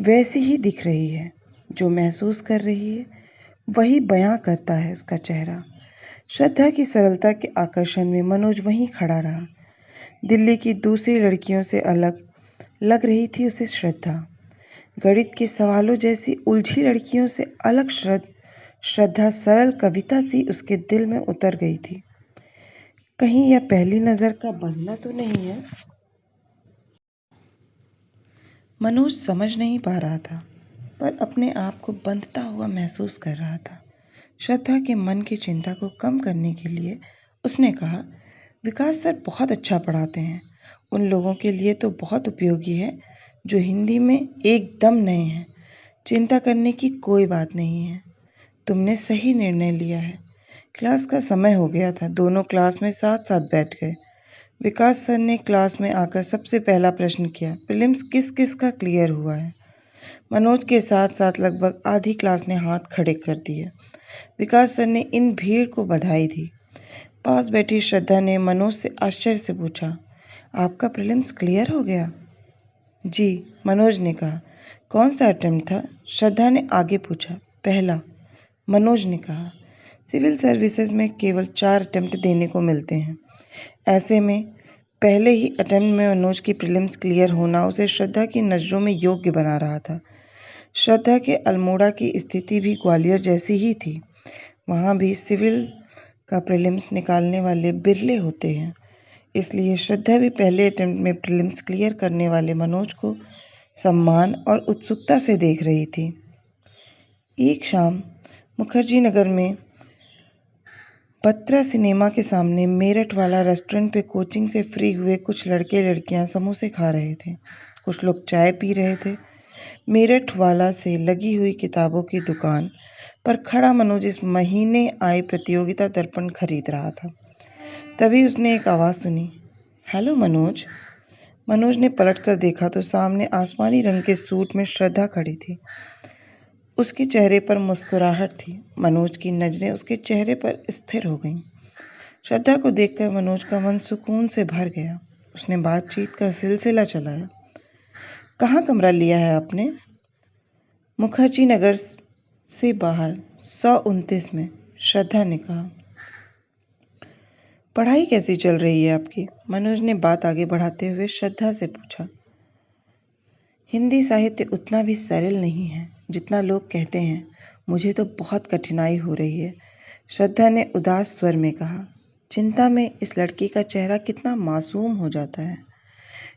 वैसी ही दिख रही है। जो महसूस कर रही है वही बयां करता है उसका चेहरा। श्रद्धा की सरलता के आकर्षण में मनोज वहीं खड़ा रहा। दिल्ली की दूसरी लड़कियों से अलग लग रही थी उसे श्रद्धा। गणित के सवालों जैसी उलझी लड़कियों से अलग श्रद्धा सरल कविता सी उसके दिल में उतर गई थी। कहीं यह पहली नजर का बंधना तो नहीं है? मनोज समझ नहीं पा रहा था, पर अपने आप को बंधता हुआ महसूस कर रहा था। श्रद्धा के मन की चिंता को कम करने के लिए उसने कहा, विकास सर बहुत अच्छा पढ़ाते हैं। उन लोगों के लिए तो बहुत उपयोगी है जो हिंदी में एकदम नए हैं। चिंता करने की कोई बात नहीं है। तुमने सही निर्णय लिया है। क्लास का समय हो गया था। दोनों क्लास में साथ साथ बैठ गए। विकास सर ने क्लास में आकर सबसे पहला प्रश्न किया, प्रीलिम्स किस किस का क्लियर हुआ है? मनोज के साथ साथ लगभग आधी क्लास ने हाथ खड़े कर दिए। विकास सर ने इन भीड़ को बधाई दी। पास बैठी श्रद्धा ने मनोज से आश्चर्य से पूछा, आपका प्रीलिम्स क्लियर हो गया? जी, मनोज ने कहा। कौन सा अटेम्प्ट था? श्रद्धा ने आगे पूछा। पहला, मनोज ने कहा। सिविल सर्विसेज में केवल 4 अटेम्प्ट देने को मिलते हैं। ऐसे में पहले ही अटेम्प्ट में मनोज की प्रीलिम्स क्लियर होना उसे श्रद्धा की नज़रों में योग्य बना रहा था। श्रद्धा के अल्मोड़ा की स्थिति भी ग्वालियर जैसी ही थी। वहाँ भी सिविल का प्रीलिम्स निकालने वाले बिरले होते हैं। इसलिए श्रद्धा भी पहले अटेम्प्ट में प्रीलिम्स क्लियर करने वाले मनोज को सम्मान और उत्सुकता से देख रही थी। एक शाम मुखर्जी नगर में बत्रा सिनेमा के सामने मेरठ वाला रेस्टोरेंट पे कोचिंग से फ्री हुए कुछ लड़के लड़कियां समोसे खा रहे थे। कुछ लोग चाय पी रहे थे। मेरठ वाला से लगी हुई किताबों की दुकान पर खड़ा मनोज इस महीने आई प्रतियोगिता दर्पण खरीद रहा था। तभी उसने एक आवाज़ सुनी, हेलो मनोज। मनोज ने पलटकर देखा तो सामने आसमानी रंग के सूट में श्रद्धा खड़ी थी। उसके चेहरे पर मुस्कुराहट थी। मनोज की नजरें उसके चेहरे पर स्थिर हो गईं। श्रद्धा को देखकर मनोज का मन सुकून से भर गया। उसने बातचीत का सिलसिला चलाया। कहाँ कमरा लिया है आपने? मुखर्जी नगर से बाहर 129 में, श्रद्धा ने कहा। पढ़ाई कैसी चल रही है आपकी? मनोज ने बात आगे बढ़ाते हुए श्रद्धा से पूछा। हिंदी साहित्य उतना भी सरल नहीं है जितना लोग कहते हैं। मुझे तो बहुत कठिनाई हो रही है, श्रद्धा ने उदास स्वर में कहा। चिंता में इस लड़की का चेहरा कितना मासूम हो जाता है।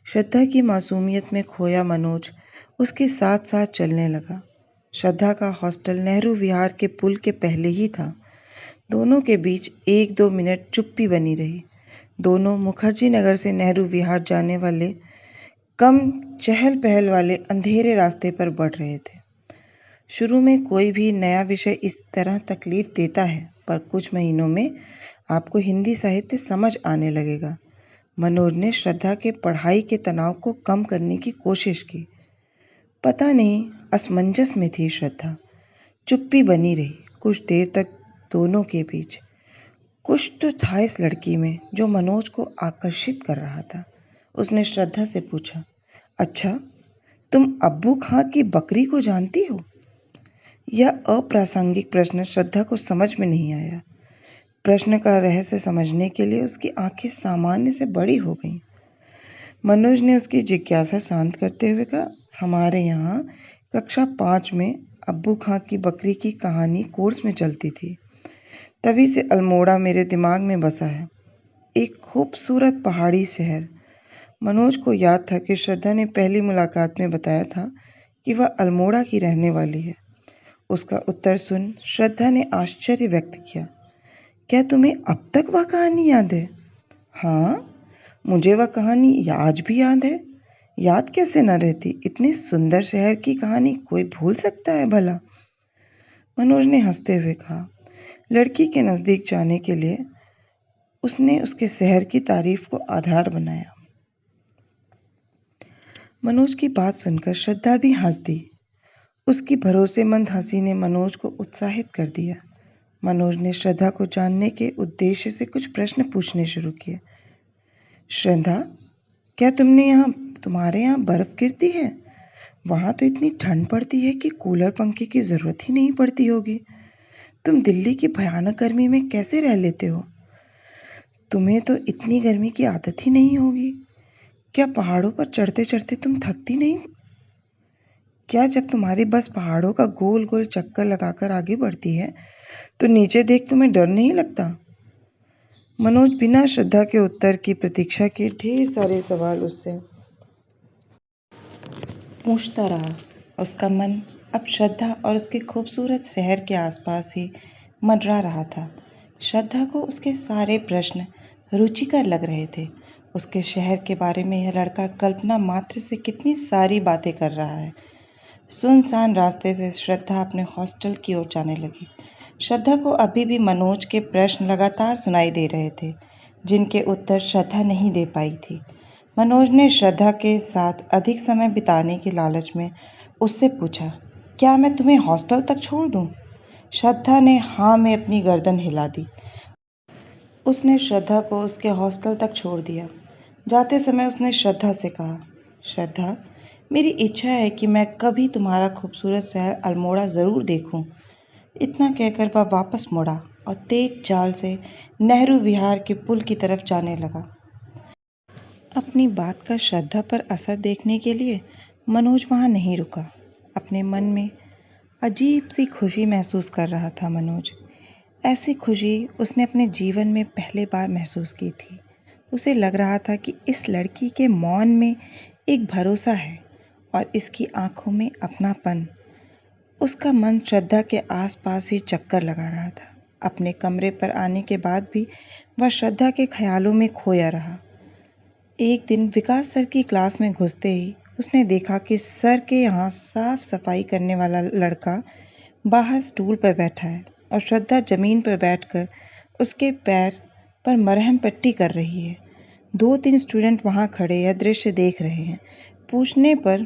श्रद्धा की मासूमियत में खोया मनोज उसके साथ साथ चलने लगा। श्रद्धा का हॉस्टल नेहरू विहार के पुल के पहले ही था। दोनों के बीच 1-2 मिनट चुप्पी बनी रही। दोनों मुखर्जी नगर से नेहरू विहार जाने वाले कम चहल पहल वाले अंधेरे रास्ते पर बढ़ रहे थे। शुरू में कोई भी नया विषय इस तरह तकलीफ देता है, पर कुछ महीनों में आपको हिंदी साहित्य समझ आने लगेगा। मनोज ने श्रद्धा के पढ़ाई के तनाव को कम करने की कोशिश की। पता नहीं, असमंजस में थी श्रद्धा। चुप्पी बनी रही कुछ देर तक दोनों के बीच। कुछ तो था इस लड़की में जो मनोज को आकर्षित कर रहा था। उसने श्रद्धा से पूछा, अच्छा, तुम अब्बू खां की बकरी को जानती हो? यह अप्रासंगिक प्रश्न श्रद्धा को समझ में नहीं आया। प्रश्न का रहस्य समझने के लिए उसकी आंखें सामान्य से बड़ी हो गईं। मनोज ने उसकी जिज्ञासा शांत करते हुए कहा, हमारे यहाँ कक्षा 5 में अब्बू खां की बकरी की कहानी कोर्स में चलती थी। तभी से अल्मोड़ा मेरे दिमाग में बसा है। एक खूबसूरत पहाड़ी शहर। मनोज को याद था कि श्रद्धा ने पहली मुलाकात में बताया था कि वह अल्मोड़ा की रहने वाली है। उसका उत्तर सुन श्रद्धा ने आश्चर्य व्यक्त किया। क्या तुम्हें अब तक वह कहानी याद है? हाँ, मुझे वह कहानी आज भी याद है। याद कैसे न रहती? इतने सुंदर शहर की कहानी कोई भूल सकता है भला? मनोज ने हंसते हुए कहा। लड़की के नजदीक जाने के लिए उसने उसके शहर की तारीफ को आधार बनाया। मनोज की बात सुनकर श्रद्धा भी हंस दी। उसकी भरोसेमंद हंसी ने मनोज को उत्साहित कर दिया। मनोज ने श्रद्धा को जानने के उद्देश्य से कुछ प्रश्न पूछने शुरू किए। श्रद्धा, क्या तुम्हारे यहाँ बर्फ गिरती है? वहाँ तो इतनी ठंड पड़ती है कि कूलर पंखे की जरूरत ही नहीं पड़ती होगी। तुम दिल्ली की भयानक गर्मी में कैसे रह लेते हो? तुम्हें तो इतनी गर्मी की आदत ही नहीं होगी। क्या पहाड़ों पर चढ़ते चढ़ते तुम थकती नहीं? क्या जब तुम्हारी बस पहाड़ों का गोल गोल चक्कर लगाकर आगे बढ़ती है तो नीचे देख तुम्हें डर नहीं लगता? मनोज बिना श्रद्धा के उत्तर की प्रतीक्षा के ढेर सारे सवाल उससे पूछता रहा। उसका मन अब श्रद्धा और उसके खूबसूरत शहर के आसपास ही मंडरा रहा था। श्रद्धा को उसके सारे प्रश्न रुचिकर लग रहे थे। उसके शहर के बारे में यह लड़का कल्पना मात्र से कितनी सारी बातें कर रहा है। सुनसान रास्ते से श्रद्धा अपने हॉस्टल की ओर जाने लगी। श्रद्धा को अभी भी मनोज के प्रश्न लगातार सुनाई दे रहे थे, जिनके उत्तर श्रद्धा नहीं दे पाई थी। मनोज ने श्रद्धा के साथ अधिक समय बिताने के लालच में उससे पूछा, क्या मैं तुम्हें हॉस्टल तक छोड़ दूं? श्रद्धा ने हाँ में अपनी गर्दन हिला दी। उसने श्रद्धा को उसके हॉस्टल तक छोड़ दिया। जाते समय उसने श्रद्धा से कहा, श्रद्धा, मेरी इच्छा है कि मैं कभी तुम्हारा खूबसूरत शहर अल्मोड़ा ज़रूर देखूं। इतना कहकर वह वापस मुड़ा और तेज चाल से नेहरू विहार के पुल की तरफ जाने लगा। अपनी बात का श्रद्धा पर असर देखने के लिए मनोज वहाँ नहीं रुका। अपने मन में अजीब सी खुशी महसूस कर रहा था मनोज। ऐसी खुशी उसने अपने जीवन में पहली बार महसूस की थी। उसे लग रहा था कि इस लड़की के मौन में एक भरोसा है और इसकी आंखों में अपनापन। उसका मन श्रद्धा के आसपास ही चक्कर लगा रहा था। अपने कमरे पर आने के बाद भी वह श्रद्धा के ख्यालों में खोया रहा। एक दिन विकास सर की क्लास में घुसते ही उसने देखा कि सर के यहाँ साफ सफाई करने वाला लड़का बाहर स्टूल पर बैठा है और श्रद्धा जमीन पर बैठकर उसके पैर पर मरहम पट्टी कर रही है। 2-3 स्टूडेंट वहाँ खड़े यह दृश्य देख रहे हैं। पूछने पर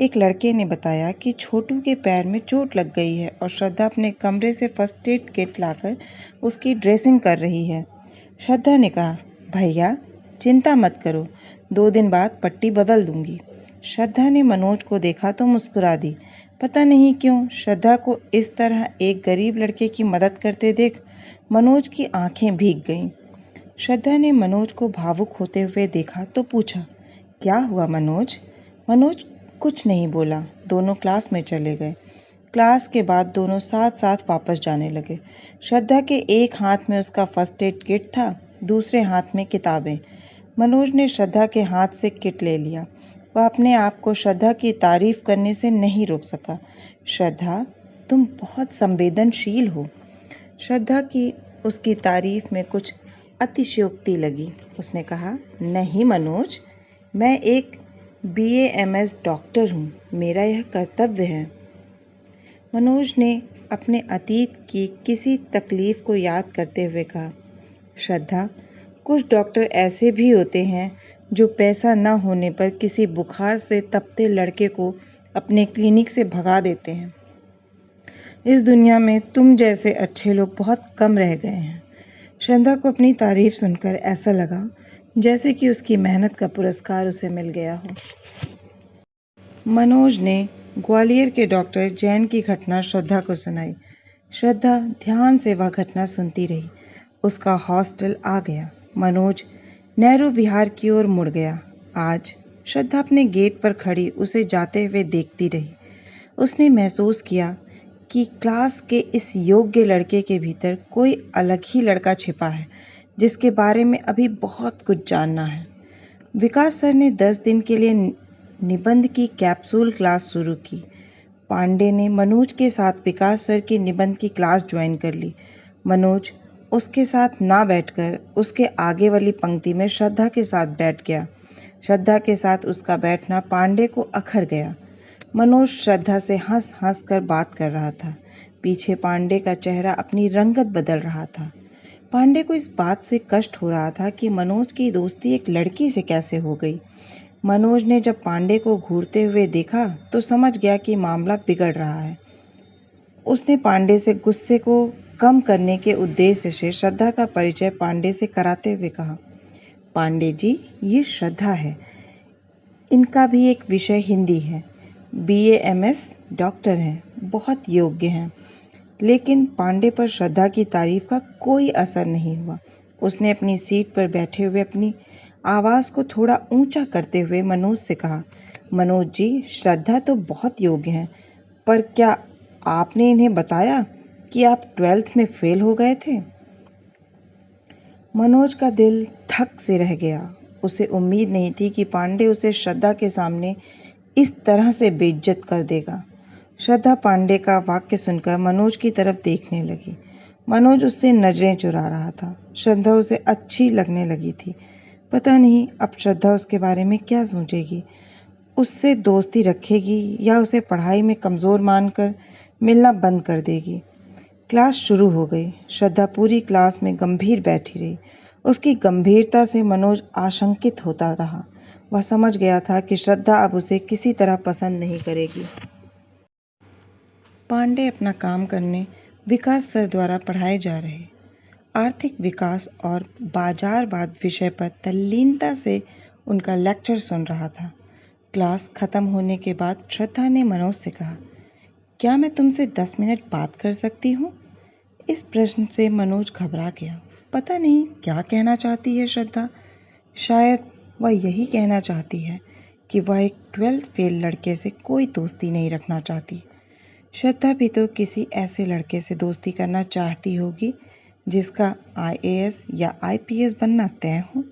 एक लड़के ने बताया कि छोटू के पैर में चोट लग गई है और श्रद्धा अपने कमरे से फर्स्ट एड किट लाकर उसकी ड्रेसिंग कर रही है। श्रद्धा ने कहा, भैया चिंता मत करो, 2 दिन बाद पट्टी बदल दूंगी। श्रद्धा ने मनोज को देखा तो मुस्कुरा दी। पता नहीं क्यों श्रद्धा को इस तरह एक गरीब लड़के की मदद करते देख मनोज की आंखें भीग गईं। श्रद्धा ने मनोज को भावुक होते हुए देखा तो पूछा, क्या हुआ मनोज? मनोज कुछ नहीं बोला। दोनों क्लास में चले गए। क्लास के बाद दोनों साथ साथ वापस जाने लगे। श्रद्धा के एक हाथ में उसका फर्स्ट एड किट था, दूसरे हाथ में किताबें। मनोज ने श्रद्धा के हाथ से किट ले लिया। वह अपने आप को श्रद्धा की तारीफ करने से नहीं रोक सका। श्रद्धा, तुम बहुत संवेदनशील हो। श्रद्धा की उसकी तारीफ में कुछ अतिशयोक्ति लगी। उसने कहा, नहीं मनोज, मैं एक BA MS डॉक्टर हूँ, मेरा यह कर्तव्य है। मनोज ने अपने अतीत की किसी तकलीफ को याद करते हुए कहा, श्रद्धा, कुछ डॉक्टर ऐसे भी होते हैं जो पैसा न होने पर किसी बुखार से तपते लड़के को अपने क्लिनिक से भगा देते हैं। इस दुनिया में तुम जैसे अच्छे लोग बहुत कम रह गए हैं। श्रद्धा को अपनी तारीफ सुनकर ऐसा लगा जैसे कि उसकी मेहनत का पुरस्कार उसे मिल गया हो। मनोज ने ग्वालियर के डॉक्टर जैन की घटना श्रद्धा को सुनाई। श्रद्धा ध्यान से वह घटना सुनती रही। उसका हॉस्टल आ गया। मनोज नेहरू विहार की ओर मुड़ गया। आज श्रद्धा अपने गेट पर खड़ी उसे जाते हुए देखती रही। उसने महसूस किया कि क्लास के इस योग्य लड़के के भीतर कोई अलग ही लड़का छिपा है जिसके बारे में अभी बहुत कुछ जानना है। विकास सर ने 10 दिन के लिए निबंध की कैप्सूल क्लास शुरू की। पांडे ने मनोज के साथ विकास सर की निबंध की क्लास ज्वाइन कर ली। मनोज उसके साथ ना बैठकर उसके आगे वाली पंक्ति में श्रद्धा के साथ बैठ गया। श्रद्धा के साथ उसका बैठना पांडे को अखर गया। मनोज श्रद्धा से हंस हंस कर बात कर रहा था। पीछे पांडे का चेहरा अपनी रंगत बदल रहा था। पांडे को इस बात से कष्ट हो रहा था कि मनोज की दोस्ती एक लड़की से कैसे हो गई। मनोज ने जब पांडे को घूरते हुए देखा तो समझ गया कि मामला बिगड़ रहा है। उसने पांडे से गुस्से को कम करने के उद्देश्य से श्रद्धा का परिचय पांडे से कराते हुए कहा, पांडे जी, ये श्रद्धा है। इनका भी एक विषय हिंदी है। BA MS डॉक्टर हैं, बहुत योग्य हैं। लेकिन पांडे पर श्रद्धा की तारीफ का कोई असर नहीं हुआ। उसने अपनी सीट पर बैठे हुए अपनी आवाज़ को थोड़ा ऊंचा करते हुए मनोज से कहा, मनोज जी, श्रद्धा तो बहुत योग्य हैं, पर क्या आपने इन्हें बताया कि आप 12th में फेल हो गए थे? मनोज का दिल धक से रह गया। उसे उम्मीद नहीं थी कि पांडे उसे श्रद्धा के सामने इस तरह से बेइज्जत कर देगा। श्रद्धा पांडे का वाक्य सुनकर मनोज की तरफ देखने लगी। मनोज उससे नजरें चुरा रहा था। श्रद्धा उसे अच्छी लगने लगी थी। पता नहीं अब श्रद्धा उसके बारे में क्या सोचेगी। उससे दोस्ती रखेगी या उसे पढ़ाई में कमज़ोर मानकर मिलना बंद कर देगी। क्लास शुरू हो गई। श्रद्धा पूरी क्लास में गंभीर बैठी रही। उसकी गंभीरता से मनोज आशंकित होता रहा। वह समझ गया था कि श्रद्धा अब उसे किसी तरह पसंद नहीं करेगी। पांडे अपना काम करने विकास सर द्वारा पढ़ाए जा रहे आर्थिक विकास और बाजारवाद विषय पर तल्लीनता से उनका लेक्चर सुन रहा था। क्लास खत्म होने के बाद श्रद्धा ने मनोज से कहा, क्या मैं तुमसे 10 मिनट बात कर सकती हूँ? इस प्रश्न से मनोज घबरा गया। पता नहीं क्या कहना चाहती है श्रद्धा। शायद वह यही कहना चाहती है कि वह एक 12th फेल लड़के से कोई दोस्ती नहीं रखना चाहती। श्रद्धा भी तो किसी ऐसे लड़के से दोस्ती करना चाहती होगी जिसका IAS या IPS बनना तय हो।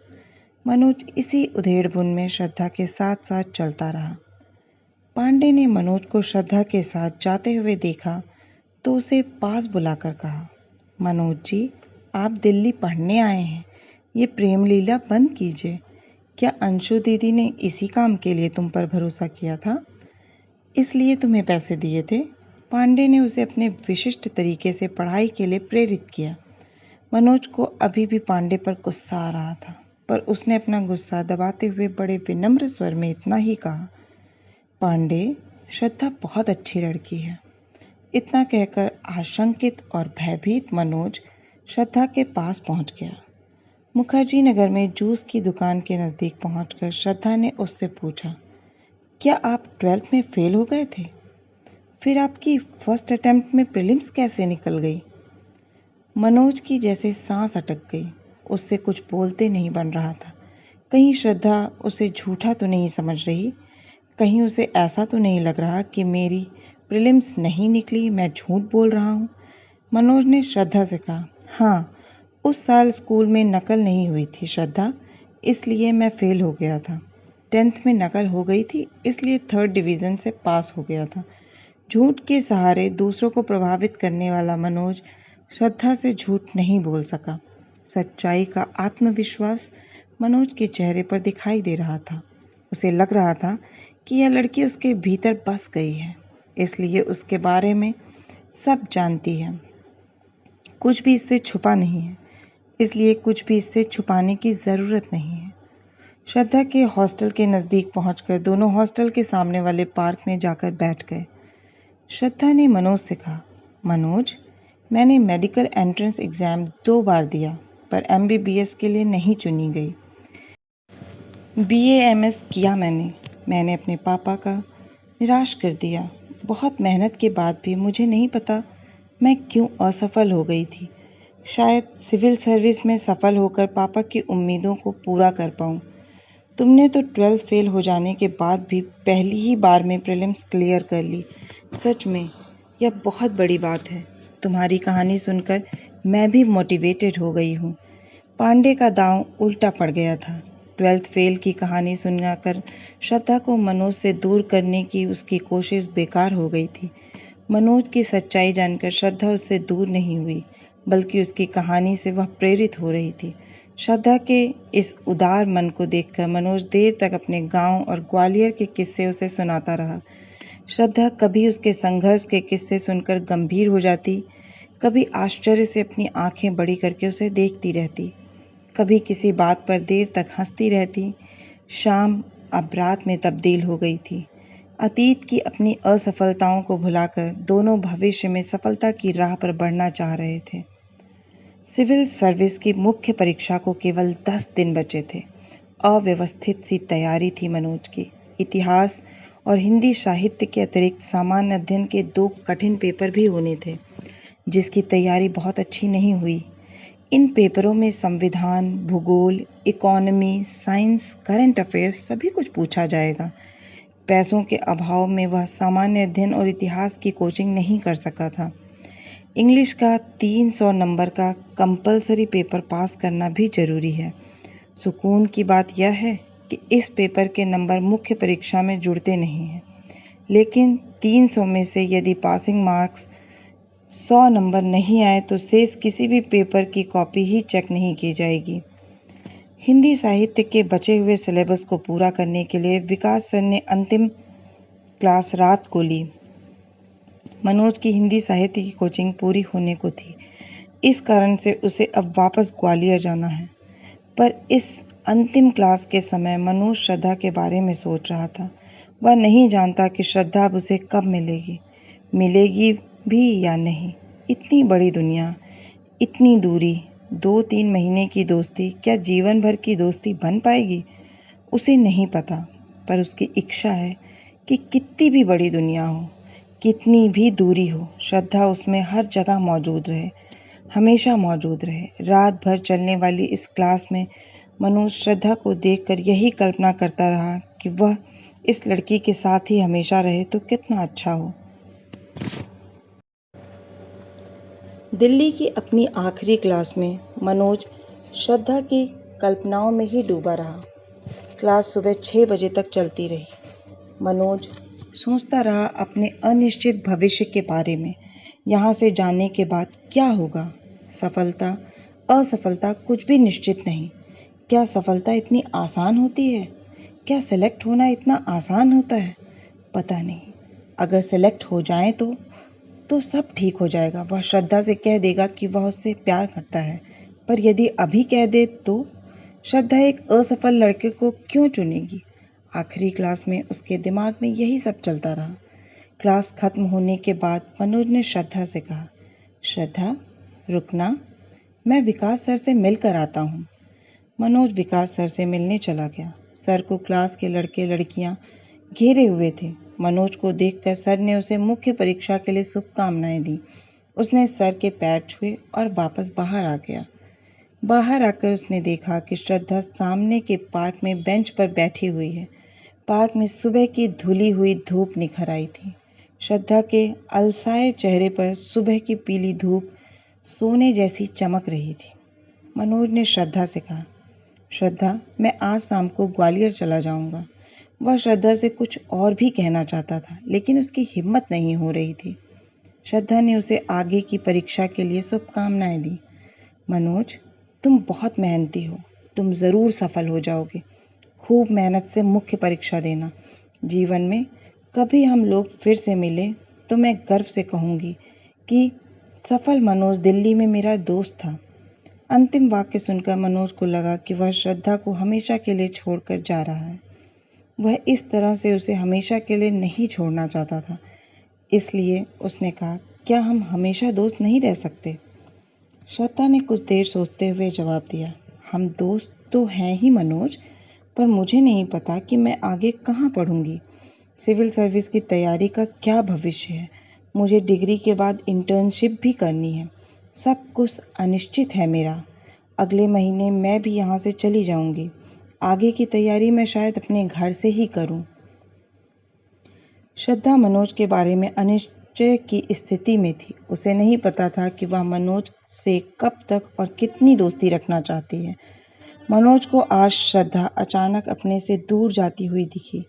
मनोज इसी उधेड़-बुन में श्रद्धा के साथ साथ चलता रहा। पांडे ने मनोज को श्रद्धा के साथ जाते हुए देखा तो उसे पास बुलाकर कहा, मनोज जी, आप दिल्ली पढ़ने आए हैं, ये प्रेम लीला बंद कीजिए। क्या अंशु दीदी ने इसी काम के लिए तुम पर भरोसा किया था, इसलिए तुम्हें पैसे दिए थे? पांडे ने उसे अपने विशिष्ट तरीके से पढ़ाई के लिए प्रेरित किया। मनोज को अभी भी पांडे पर गुस्सा आ रहा था, पर उसने अपना गुस्सा दबाते हुए बड़े विनम्र स्वर में इतना ही कहा, पांडे, श्रद्धा बहुत अच्छी लड़की है। इतना कहकर आशंकित और भयभीत मनोज श्रद्धा के पास पहुंच गया। मुखर्जी नगर में जूस की दुकान के नज़दीक पहुंचकर श्रद्धा ने उससे पूछा, क्या आप 12th में फेल हो गए थे? फिर आपकी फर्स्ट अटेम्प्ट में प्रीलिम्स कैसे निकल गई? मनोज की जैसे सांस अटक गई। उससे कुछ बोलते नहीं बन रहा था। कहीं श्रद्धा उसे झूठा तो नहीं समझ रही, कहीं उसे ऐसा तो नहीं लग रहा कि मेरी प्रीलिम्स नहीं निकली, मैं झूठ बोल रहा हूँ। मनोज ने श्रद्धा से कहा, हाँ, उस साल स्कूल में नकल नहीं हुई थी श्रद्धा, इसलिए मैं फेल हो गया था। 10th में नकल हो गई थी, इसलिए 3rd डिवीज़न से पास हो गया था। झूठ के सहारे दूसरों को प्रभावित करने वाला मनोज श्रद्धा से झूठ नहीं बोल सका। सच्चाई का आत्मविश्वास मनोज के चेहरे पर दिखाई दे रहा था। उसे लग रहा था कि यह लड़की उसके भीतर बस गई है, इसलिए उसके बारे में सब जानती है। कुछ भी इससे छुपा नहीं है, इसलिए कुछ भी इससे छुपाने की ज़रूरत नहीं है। श्रद्धा के हॉस्टल के नज़दीक पहुंचकर दोनों हॉस्टल के सामने वाले पार्क में जाकर बैठ गए। श्रद्धा ने मनोज से कहा, मनोज, मैंने मेडिकल एंट्रेंस एग्ज़ाम 2 बार दिया, पर MBBS के लिए नहीं चुनी गई। BAMS किया मैंने अपने पापा का निराश कर दिया। बहुत मेहनत के बाद भी मुझे नहीं पता मैं क्यों असफल हो गई थी। शायद सिविल सर्विस में सफल होकर पापा की उम्मीदों को पूरा कर पाऊँ। तुमने तो 12th फेल हो जाने के बाद भी पहली ही बार में प्रीलिम्स क्लियर कर ली। सच में यह बहुत बड़ी बात है। तुम्हारी कहानी सुनकर मैं भी मोटिवेटेड हो गई हूँ। पांडे का दांव उल्टा पड़ गया था। 12th फेल की कहानी सुनकर श्रद्धा को मनोज से दूर करने की उसकी कोशिश बेकार हो गई थी। मनोज की सच्चाई जानकर श्रद्धा उससे दूर नहीं हुई, बल्कि उसकी कहानी से वह प्रेरित हो रही थी। श्रद्धा के इस उदार मन को देखकर मनोज देर तक अपने गांव और ग्वालियर के किस्से उसे सुनाता रहा। श्रद्धा कभी उसके संघर्ष के किस्से सुनकर गंभीर हो जाती, कभी आश्चर्य से अपनी आंखें बड़ी करके उसे देखती रहती, कभी किसी बात पर देर तक हंसती रहती। शाम अब रात में तब्दील हो गई थी। अतीत की अपनी असफलताओं को भुलाकर दोनों भविष्य में सफलता की राह पर बढ़ना चाह रहे थे। सिविल सर्विस की मुख्य परीक्षा को केवल 10 दिन बचे थे। अव्यवस्थित सी तैयारी थी मनोज की। इतिहास और हिंदी साहित्य के अतिरिक्त सामान्य अध्ययन के 2 कठिन पेपर भी होने थे, जिसकी तैयारी बहुत अच्छी नहीं हुई। इन पेपरों में संविधान, भूगोल, इकोनॉमी, साइंस, करंट अफेयर्स सभी कुछ पूछा जाएगा। पैसों के अभाव में वह सामान्य अध्ययन और इतिहास की कोचिंग नहीं कर सका था। इंग्लिश का 300 नंबर का कंपलसरी पेपर पास करना भी जरूरी है। सुकून की बात यह है कि इस पेपर के नंबर मुख्य परीक्षा में जुड़ते नहीं हैं, लेकिन 300 में से यदि पासिंग मार्क्स 100 नंबर नहीं आए तो शेष किसी भी पेपर की कॉपी ही चेक नहीं की जाएगी। हिंदी साहित्य के बचे हुए सिलेबस को पूरा करने के लिए विकास सर ने अंतिम क्लास रात को ली। मनोज की हिंदी साहित्य की कोचिंग पूरी होने को थी, इस कारण से उसे अब वापस ग्वालियर जाना है। पर इस अंतिम क्लास के समय मनोज श्रद्धा के बारे में सोच रहा था। वह नहीं जानता कि श्रद्धा अब उसे कब मिलेगी भी या नहीं। इतनी बड़ी दुनिया, इतनी दूरी, 2-3 महीने की दोस्ती क्या जीवन भर की दोस्ती बन पाएगी? उसे नहीं पता, पर उसकी इच्छा है कि कितनी भी बड़ी दुनिया हो, कितनी भी दूरी हो, श्रद्धा उसमें हर जगह मौजूद रहे, हमेशा मौजूद रहे। रात भर चलने वाली इस क्लास में मनोज श्रद्धा को देखकर यही कल्पना करता रहा कि वह इस लड़की के साथ ही हमेशा रहे तो कितना अच्छा हो। दिल्ली की अपनी आखिरी क्लास में मनोज श्रद्धा की कल्पनाओं में ही डूबा रहा। क्लास सुबह 6 बजे तक चलती रही। मनोज सोचता रहा अपने अनिश्चित भविष्य के बारे में। यहाँ से जाने के बाद क्या होगा? सफलता, असफलता कुछ भी निश्चित नहीं। क्या सफलता इतनी आसान होती है? क्या सेलेक्ट होना इतना आसान होता है? पता नहीं। अगर सेलेक्ट हो जाए तो सब ठीक हो जाएगा। वह श्रद्धा से कह देगा कि वह उससे प्यार करता है। पर यदि अभी कह दे तो श्रद्धा एक असफल लड़के को क्यों चुनेगी? आखिरी क्लास में उसके दिमाग में यही सब चलता रहा। क्लास खत्म होने के बाद मनोज ने श्रद्धा से कहा, श्रद्धा रुकना, मैं विकास सर से मिलकर आता हूँ। मनोज विकास सर से मिलने चला गया। सर को क्लास के लड़के लड़कियां घेरे हुए थे। मनोज को देखकर सर ने उसे मुख्य परीक्षा के लिए शुभकामनाएं दी। उसने सर के पैर छुए और वापस बाहर आ गया। बाहर आकर उसने देखा कि श्रद्धा सामने के पार्क में बेंच पर बैठी हुई है। पार्क में सुबह की धुली हुई धूप निखर आई थी। श्रद्धा के अलसाए चेहरे पर सुबह की पीली धूप सोने जैसी चमक रही थी। मनोज ने श्रद्धा से कहा, श्रद्धा, मैं आज शाम को ग्वालियर चला जाऊंगा। वह श्रद्धा से कुछ और भी कहना चाहता था, लेकिन उसकी हिम्मत नहीं हो रही थी। श्रद्धा ने उसे आगे की परीक्षा के लिए शुभकामनाएं दी। मनोज, तुम बहुत मेहनती हो, तुम ज़रूर सफल हो जाओगे। खूब मेहनत से मुख्य परीक्षा देना। जीवन में कभी हम लोग फिर से मिले तो मैं गर्व से कहूँगी कि सफल मनोज दिल्ली में मेरा दोस्त था। अंतिम वाक्य सुनकर मनोज को लगा कि वह श्रद्धा को हमेशा के लिए छोड़कर जा रहा है। वह इस तरह से उसे हमेशा के लिए नहीं छोड़ना चाहता था। इसलिए उसने कहा, क्या हम हमेशा दोस्त नहीं रह सकते? श्रद्धा ने कुछ देर सोचते हुए जवाब दिया, हम दोस्त तो हैं ही मनोज, पर मुझे नहीं पता कि मैं आगे कहाँ पढ़ूंगी। सिविल सर्विस की तैयारी का क्या भविष्य है? मुझे डिग्री के बाद इंटर्नशिप भी करनी है। सब कुछ अनिश्चित है मेरा। अगले महीने मैं भी यहाँ से चली जाऊंगी। आगे की तैयारी मैं शायद अपने घर से ही करूं। श्रद्धा मनोज के बारे में अनिश्चय की स्थिति में थी। उसे नहीं पता था कि वह मनोज से कब तक और कितनी दोस्ती रखना चाहती है। मनोज को आज श्रद्धा अचानक अपने से दूर जाती हुई दिखी।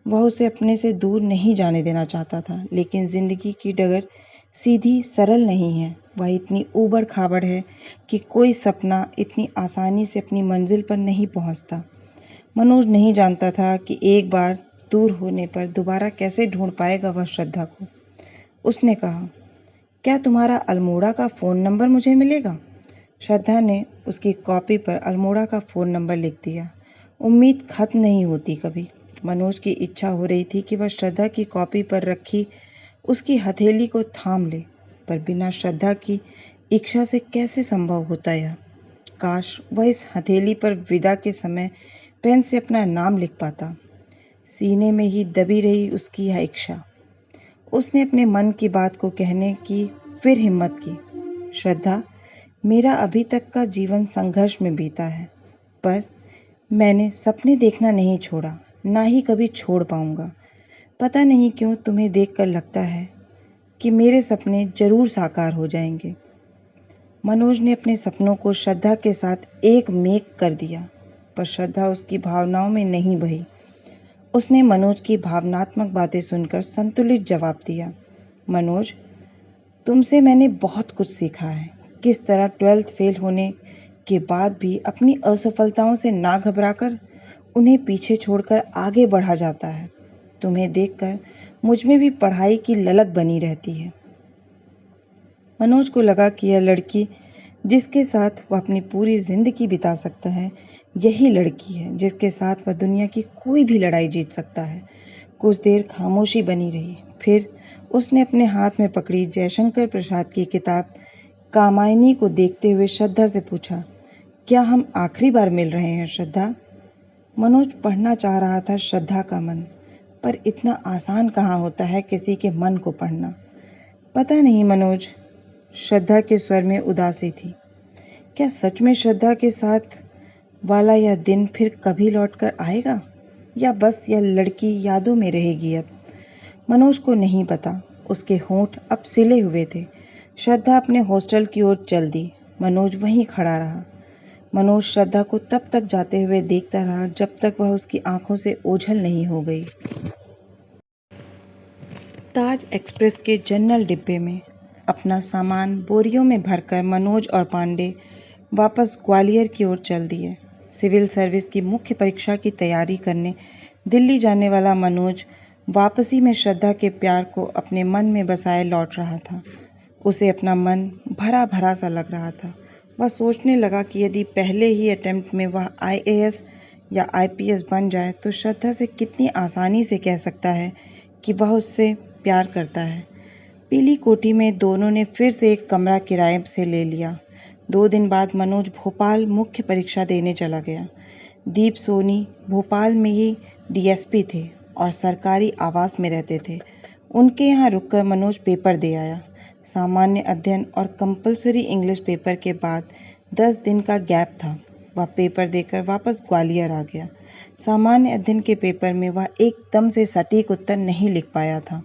वह उसे अपने से दूर नहीं जाने देना चाहता था, लेकिन जिंदगी की डगर सीधी सरल नहीं है। वह इतनी ऊबड़ खाबड़ है कि कोई सपना इतनी आसानी से अपनी मंजिल पर नहीं पहुंचता। मनोज नहीं जानता था कि एक बार दूर होने पर दोबारा कैसे ढूंढ पाएगा वह श्रद्धा को। उसने कहा, क्या तुम्हारा अल्मोड़ा का फ़ोन नंबर मुझे मिलेगा? श्रद्धा ने उसकी कॉपी पर अल्मोड़ा का फ़ोन नंबर लिख दिया। उम्मीद खत्म नहीं होती कभी। मनोज की इच्छा हो रही थी कि वह श्रद्धा की कॉपी पर रखी उसकी हथेली को थाम ले, पर बिना श्रद्धा की इच्छा से कैसे संभव होता यह? काश वह इस हथेली पर विदा के समय पेन से अपना नाम लिख पाता। सीने में ही दबी रही उसकी यह इच्छा। उसने अपने मन की बात को कहने की फिर हिम्मत की, श्रद्धा, मेरा अभी तक का जीवन संघर्ष में बीता है, पर मैंने सपने देखना नहीं छोड़ा, ना ही कभी छोड़ पाऊंगा। पता नहीं क्यों तुम्हें देखकर लगता है कि मेरे सपने जरूर साकार हो जाएंगे। मनोज ने अपने सपनों को श्रद्धा के साथ एक मेक कर दिया, पर श्रद्धा उसकी भावनाओं में नहीं बही। उसने मनोज की भावनात्मक बातें सुनकर संतुलित जवाब दिया, मनोज, तुमसे मैंने बहुत कुछ सीखा है। किस तरह 12th फेल होने के बाद भी अपनी असफलताओं से ना घबराकर उन्हें पीछे छोड़कर आगे बढ़ा जाता है। तुम्हें देखकर मुझ में भी पढ़ाई की ललक बनी रहती है। मनोज को लगा कि यह लड़की जिसके साथ वह अपनी पूरी जिंदगी बिता सकता है, यही लड़की है जिसके साथ वह दुनिया की कोई भी लड़ाई जीत सकता है। कुछ देर खामोशी बनी रही। फिर उसने अपने हाथ में पकड़ी जयशंकर प्रसाद की किताब कामायनी को देखते हुए श्रद्धा से पूछा, क्या हम आखिरी बार मिल रहे हैं श्रद्धा? मनोज पढ़ना चाह रहा था श्रद्धा का मन, पर इतना आसान कहाँ होता है किसी के मन को पढ़ना। पता नहीं मनोज, श्रद्धा के स्वर में उदासी थी। क्या सच में श्रद्धा के साथ वाला यह दिन फिर कभी लौटकर आएगा, या बस यह लड़की यादों में रहेगी अब? मनोज को नहीं पता। उसके होंठ अब सिले हुए थे। श्रद्धा अपने हॉस्टल की ओर चल दी। मनोज वहीं खड़ा रहा। मनोज श्रद्धा को तब तक जाते हुए देखता रहा जब तक वह उसकी आंखों से ओझल नहीं हो गई। ताज एक्सप्रेस के जनरल डिब्बे में अपना सामान बोरियों में भरकर मनोज और पांडे वापस ग्वालियर की ओर चल दिए। सिविल सर्विस की मुख्य परीक्षा की तैयारी करने दिल्ली जाने वाला मनोज वापसी में श्रद्धा के प्यार को अपने मन में बसाए लौट रहा था। उसे अपना मन भरा भरा सा लग रहा था। वह सोचने लगा कि यदि पहले ही अटेम्प्ट में वह IAS या IPS बन जाए तो श्रद्धा से कितनी आसानी से कह सकता है कि वह उससे प्यार करता है। पीली कोठी में दोनों ने फिर से एक कमरा किराए से ले लिया। 2 दिन बाद मनोज भोपाल मुख्य परीक्षा देने चला गया। दीप सोनी भोपाल में ही DSP थे और सरकारी आवास में रहते थे। उनके यहाँ रुककर मनोज पेपर दे आया। सामान्य अध्ययन और कंपलसरी इंग्लिश पेपर के बाद 10 दिन का गैप था। वह पेपर देकर वापस ग्वालियर आ गया। सामान्य अध्ययन के पेपर में वह एकदम से सटीक उत्तर नहीं लिख पाया था।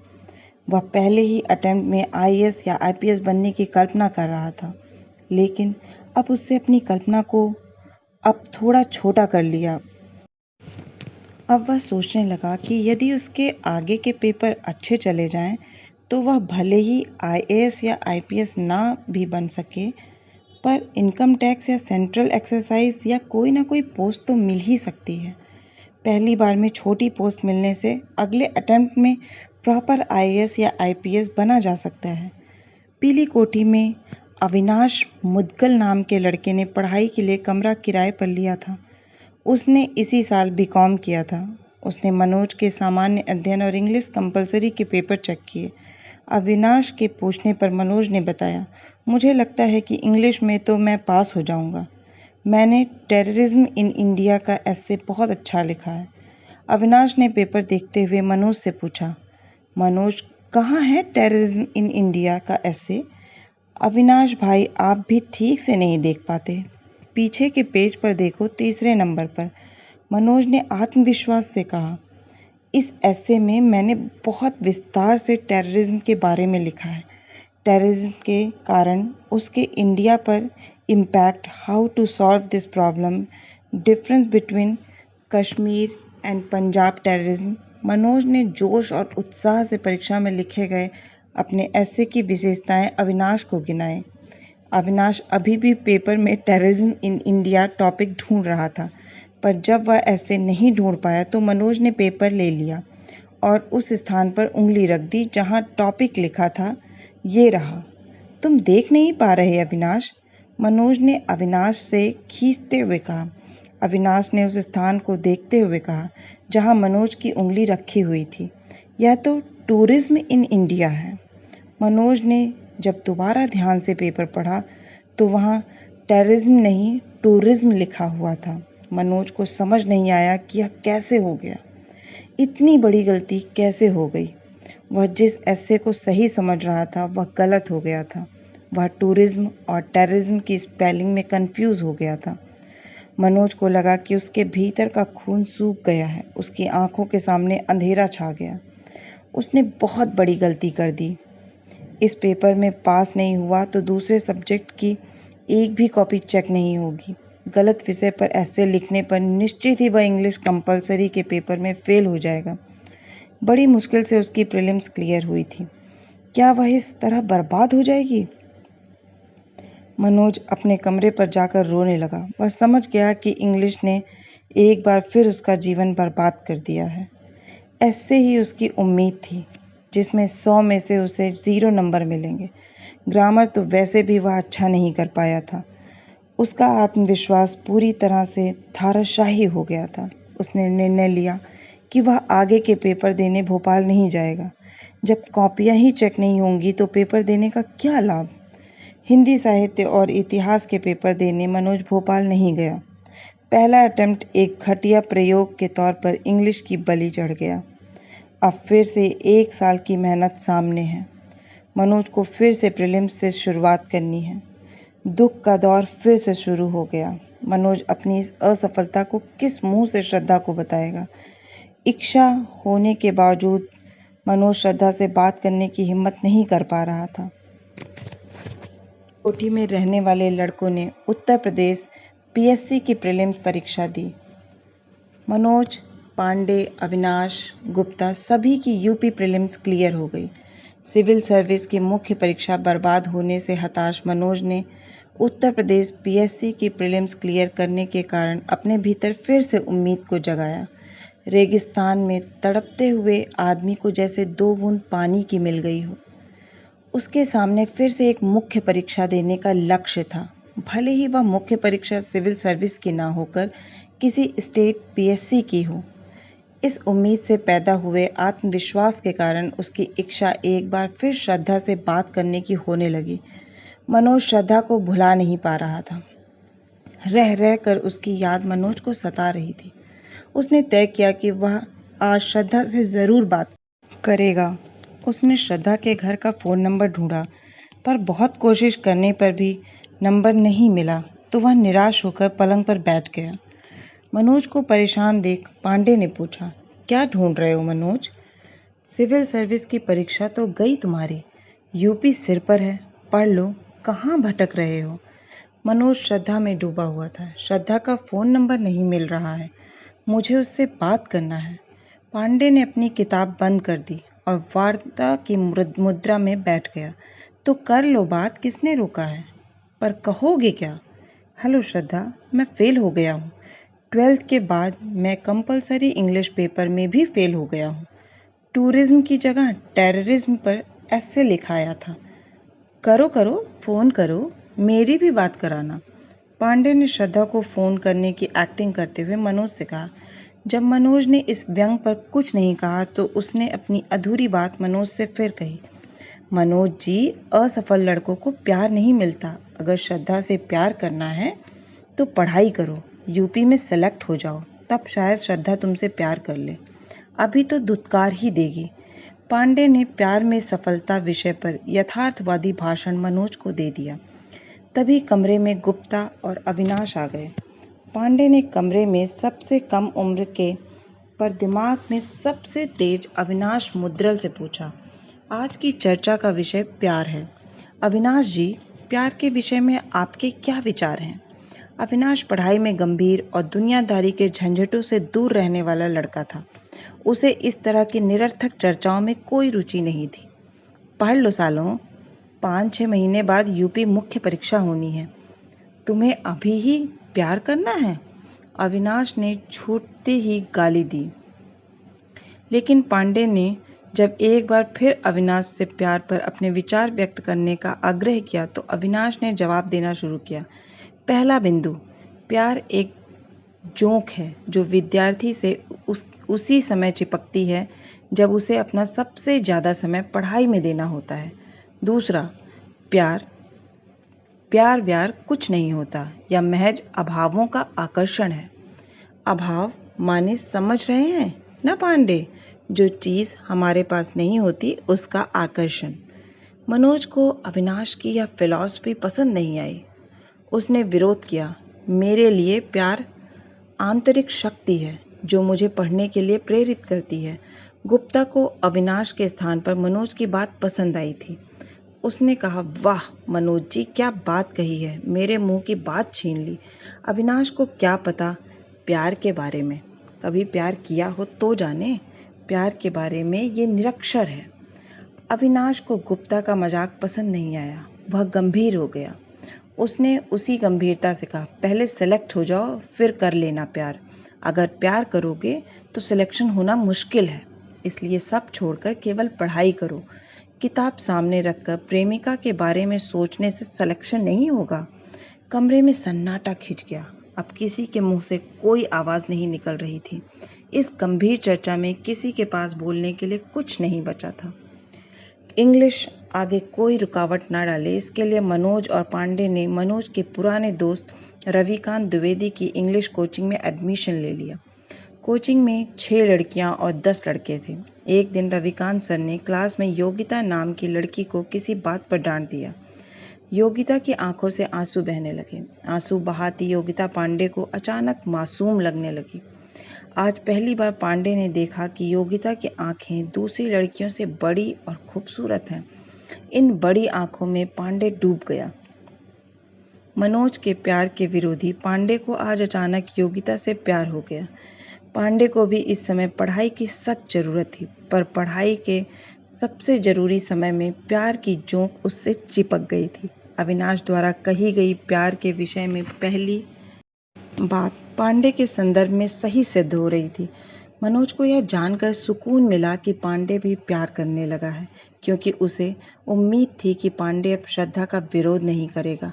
वह पहले ही अटेम्प्ट में IAS या IPS बनने की कल्पना कर रहा था, लेकिन अब उससे अपनी कल्पना को अब थोड़ा छोटा कर लिया। अब वह सोचने लगा कि यदि उसके आगे के पेपर अच्छे चले जाएं, तो वह भले ही IAS या IPS ना भी बन सके, पर इनकम टैक्स या सेंट्रल एक्साइज या कोई ना कोई पोस्ट तो मिल ही सकती है। पहली बार में छोटी पोस्ट मिलने से अगले अटेम्प्ट में प्रॉपर IAS या IPS बना जा सकता है। पीली कोठी में अविनाश मुदगल नाम के लड़के ने पढ़ाई के लिए कमरा किराए पर लिया था। उसने इसी साल BCom किया था। उसने मनोज के सामान्य अध्ययन और इंग्लिश कंपलसरी के पेपर चेक किए। अविनाश के पूछने पर मनोज ने बताया, मुझे लगता है कि इंग्लिश में तो मैं पास हो जाऊंगा। मैंने टेररिज्म इन इंडिया का एस्से बहुत अच्छा लिखा है। अविनाश ने पेपर देखते हुए मनोज से पूछा, मनोज कहाँ है टेररिज्म इन इंडिया का एस्से? अविनाश भाई, आप भी ठीक से नहीं देख पाते। पीछे के पेज पर देखो, तीसरे नंबर पर, मनोज ने आत्मविश्वास से कहा। इस एस्से में मैंने बहुत विस्तार से टेररिज्म के बारे में लिखा है। टेररिज्म के कारण उसके इंडिया पर impact, how to solve this problem, difference between Kashmir and Punjab terrorism. Manoj ने जोश और उत्साह से परीक्षा में लिखे गए अपने एस्से की विशेषताएं अविनाश को गिनाए। अविनाश अभी भी पेपर में टेररिज्म इन इंडिया टॉपिक ढूंढ रहा था, पर जब वह ऐसे नहीं ढूंढ पाया तो मनोज ने पेपर ले लिया और उस स्थान पर उंगली रख दी जहां टॉपिक लिखा था। ये रहा। तुम देख नहीं पा रहे अविनाश? मनोज ने अविनाश से खींचते हुए कहा। अविनाश ने उस स्थान को देखते हुए कहा जहां मनोज की उंगली रखी हुई थी। यह तो टूरिज्म इन इंडिया है। मनोज ने जब दोबारा ध्यान से पेपर पढ़ा तो वहाँ टेररिज्म नहीं, टूरिज्म लिखा हुआ था। मनोज को समझ नहीं आया कि यह कैसे हो गया। इतनी बड़ी गलती कैसे हो गई? वह जिस एस्से को सही समझ रहा था वह गलत हो गया था। वह टूरिज्म और टेररिज्म की स्पेलिंग में कंफ्यूज हो गया था। मनोज को लगा कि उसके भीतर का खून सूख गया है। उसकी आंखों के सामने अंधेरा छा गया। उसने बहुत बड़ी गलती कर दी। इस पेपर में पास नहीं हुआ तो दूसरे सब्जेक्ट की एक भी कॉपी चेक नहीं होगी। गलत विषय पर ऐसे लिखने पर निश्चित ही वह इंग्लिश कंपलसरी के पेपर में फेल हो जाएगा। बड़ी मुश्किल से उसकी प्रीलिम्स क्लियर हुई थी। क्या वह इस तरह बर्बाद हो जाएगी? मनोज अपने कमरे पर जाकर रोने लगा। वह समझ गया कि इंग्लिश ने एक बार फिर उसका जीवन बर्बाद कर दिया है। ऐसे ही उसकी उम्मीद थी, जिसमें 100 में से उसे 0 नंबर मिलेंगे। ग्रामर तो वैसे भी वह अच्छा नहीं कर पाया था। उसका आत्मविश्वास पूरी तरह से धाराशाही हो गया था। उसने निर्णय लिया कि वह आगे के पेपर देने भोपाल नहीं जाएगा। जब कॉपियां ही चेक नहीं होंगी तो पेपर देने का क्या लाभ? हिंदी साहित्य और इतिहास के पेपर देने मनोज भोपाल नहीं गया। पहला अटेम्प्ट एक घटिया प्रयोग के तौर पर इंग्लिश की बलि चढ़ गया। अब फिर से 1 साल की मेहनत सामने है। मनोज को फिर से प्रीलिम्स से शुरुआत करनी है। दुख का दौर फिर से शुरू हो गया। मनोज अपनी इस असफलता को किस मुंह से श्रद्धा को बताएगा? इच्छा होने के बावजूद मनोज श्रद्धा से बात करने की हिम्मत नहीं कर पा रहा था। कोठी में रहने वाले लड़कों ने उत्तर प्रदेश पीएससी की प्रीलिम्स परीक्षा दी। मनोज, पांडे, अविनाश, गुप्ता सभी की यूपी प्रीलिम्स क्लियर हो गई। सिविल सर्विस की मुख्य परीक्षा बर्बाद होने से हताश मनोज ने उत्तर प्रदेश पीएससी की प्रीलिम्स क्लियर करने के कारण अपने भीतर फिर से उम्मीद को जगाया। रेगिस्तान में तड़पते हुए आदमी को जैसे 2 बूंद पानी की मिल गई हो। उसके सामने फिर से एक मुख्य परीक्षा देने का लक्ष्य था, भले ही वह मुख्य परीक्षा सिविल सर्विस की ना होकर किसी स्टेट पीएससी की हो। इस उम्मीद से पैदा हुए आत्मविश्वास के कारण उसकी इच्छा एक बार फिर श्रद्धा से बात करने की होने लगी। मनोज श्रद्धा को भुला नहीं पा रहा था। रह रह कर उसकी याद मनोज को सता रही थी। उसने तय किया कि वह आज श्रद्धा से ज़रूर बात करेगा। उसने श्रद्धा के घर का फ़ोन नंबर ढूंढा, पर बहुत कोशिश करने पर भी नंबर नहीं मिला तो वह निराश होकर पलंग पर बैठ गया। मनोज को परेशान देख पांडे ने पूछा, क्या ढूंढ रहे हो मनोज? सिविल सर्विस की परीक्षा तो गई तुम्हारी, यूपी सिर पर है, पढ़ लो, कहाँ भटक रहे हो? मनोज श्रद्धा में डूबा हुआ था। श्रद्धा का फ़ोन नंबर नहीं मिल रहा है, मुझे उससे बात करना है। पांडे ने अपनी किताब बंद कर दी और वार्ता की मुद्रा में बैठ गया। तो कर लो बात, किसने रोका है? पर कहोगे क्या? हेलो श्रद्धा, मैं फेल हो गया हूँ। 12th के बाद मैं कंपलसरी इंग्लिश पेपर में भी फेल हो गया हूँ। टूरिज्म की जगह टेररिज्म पर ऐसे लिखा आया था। करो करो, फ़ोन करो, मेरी भी बात कराना। पांडे ने श्रद्धा को फ़ोन करने की एक्टिंग करते हुए मनोज से कहा। जब मनोज ने इस व्यंग पर कुछ नहीं कहा तो उसने अपनी अधूरी बात मनोज से फिर कही। मनोज जी, असफल लड़कों को प्यार नहीं मिलता। अगर श्रद्धा से प्यार करना है तो पढ़ाई करो, यूपी में सेलेक्ट हो जाओ, तब शायद श्रद्धा तुमसे प्यार कर ले। अभी तो धुतकार ही देगी। पांडे ने प्यार में सफलता विषय पर यथार्थवादी भाषण मनोज को दे दिया। तभी कमरे में गुप्ता और अविनाश आ गए। पांडे ने कमरे में सबसे कम उम्र के पर दिमाग में सबसे तेज अविनाश मुद्रल से पूछा, आज की चर्चा का विषय प्यार है। अविनाश जी, प्यार के विषय में आपके क्या विचार हैं? अविनाश पढ़ाई में गंभीर और दुनियादारी के झंझटों से दूर रहने वाला लड़का था। उसे इस तरह की निरर्थक चर्चाओं में कोई रुचि नहीं थी। पढ़ लो सालों, 5-6 महीने बाद यूपी मुख्य परीक्षा होनी है। तुम्हें अभी ही प्यार करना है? अविनाश ने छूटते ही गाली दी। लेकिन पांडे ने जब एक बार फिर अविनाश से प्यार पर अपने विचार व्यक्त करने का आग्रह किया तो अविनाश ने जवाब देना शुरू किया। पहला बिंदु, प्यार एक जोंक है जो विद्यार्थी से उसी समय चिपकती है जब उसे अपना सबसे ज़्यादा समय पढ़ाई में देना होता है। दूसरा, प्यार व्यार कुछ नहीं होता, या महज अभावों का आकर्षण है। अभाव माने समझ रहे हैं ना पांडे? जो चीज़ हमारे पास नहीं होती उसका आकर्षण। मनोज को अविनाश की यह फिलॉसफी पसंद नहीं आई। उसने विरोध किया। मेरे लिए प्यार आंतरिक शक्ति है जो मुझे पढ़ने के लिए प्रेरित करती है। गुप्ता को अविनाश के स्थान पर मनोज की बात पसंद आई थी। उसने कहा, वाह मनोज जी, क्या बात कही है, मेरे मुंह की बात छीन ली। अविनाश को क्या पता प्यार के बारे में, कभी प्यार किया हो तो जाने। प्यार के बारे में ये निरक्षर है। अविनाश को गुप्ता का मजाक पसंद नहीं आया। वह गंभीर हो गया। उसने उसी गंभीरता से कहा, पहले सेलेक्ट हो जाओ फिर कर लेना प्यार। अगर प्यार करोगे तो सिलेक्शन होना मुश्किल है, इसलिए सब छोड़कर केवल पढ़ाई करो। किताब सामने रखकर प्रेमिका के बारे में सोचने से सिलेक्शन नहीं होगा। कमरे में सन्नाटा खिंच गया। अब किसी के मुंह से कोई आवाज़ नहीं निकल रही थी। इस गंभीर चर्चा में किसी के पास बोलने के लिए कुछ नहीं बचा था। इंग्लिश आगे कोई रुकावट ना डाले, इसके लिए मनोज और पांडे ने मनोज के पुराने दोस्त रविकांत द्विवेदी की इंग्लिश कोचिंग में एडमिशन ले लिया। कोचिंग में 6 लड़कियां और 10 लड़के थे। एक दिन रविकांत सर ने क्लास में योगिता नाम की लड़की को किसी बात पर डांट दिया। योगिता की आंखों से आंसू बहने लगे। आंसू बहाती योगिता पांडे को अचानक मासूम लगने लगी। आज पहली बार पांडे ने देखा कि योगिता की आंखें दूसरी लड़कियों से बड़ी और खूबसूरत हैं। इन बड़ी आंखों में पांडे डूब गया। मनोज के प्यार के विरोधी पांडे को आज अचानक योगिता से प्यार हो गया। पांडे को भी इस समय पढ़ाई की सख्त जरूरत थी, पर पढ़ाई के सबसे जरूरी समय में प्यार की जोंक उससे चिपक गई थी। अविनाश द्वारा कही गई प्यार के विषय में पहली बात पांडे के संदर्भ में सही सिद्ध हो रही थी। मनोज को यह जानकर सुकून मिला कि पांडे भी प्यार करने लगा है, क्योंकि उसे उम्मीद थी कि पांडे अब श्रद्धा का विरोध नहीं करेगा।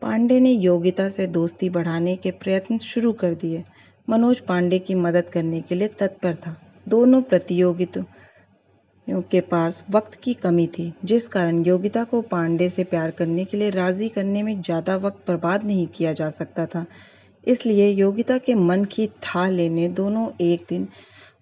पांडे ने योगिता से दोस्ती बढ़ाने के प्रयत्न शुरू कर दिए। मनोज पांडे की मदद करने के लिए तत्पर था। दोनों प्रतियोगियों के पास वक्त की कमी थी, जिस कारण योगिता को पांडे से प्यार करने के लिए राजी करने में ज़्यादा वक्त बर्बाद नहीं किया जा सकता था। इसलिए योगिता के मन की थाह लेने दोनों एक दिन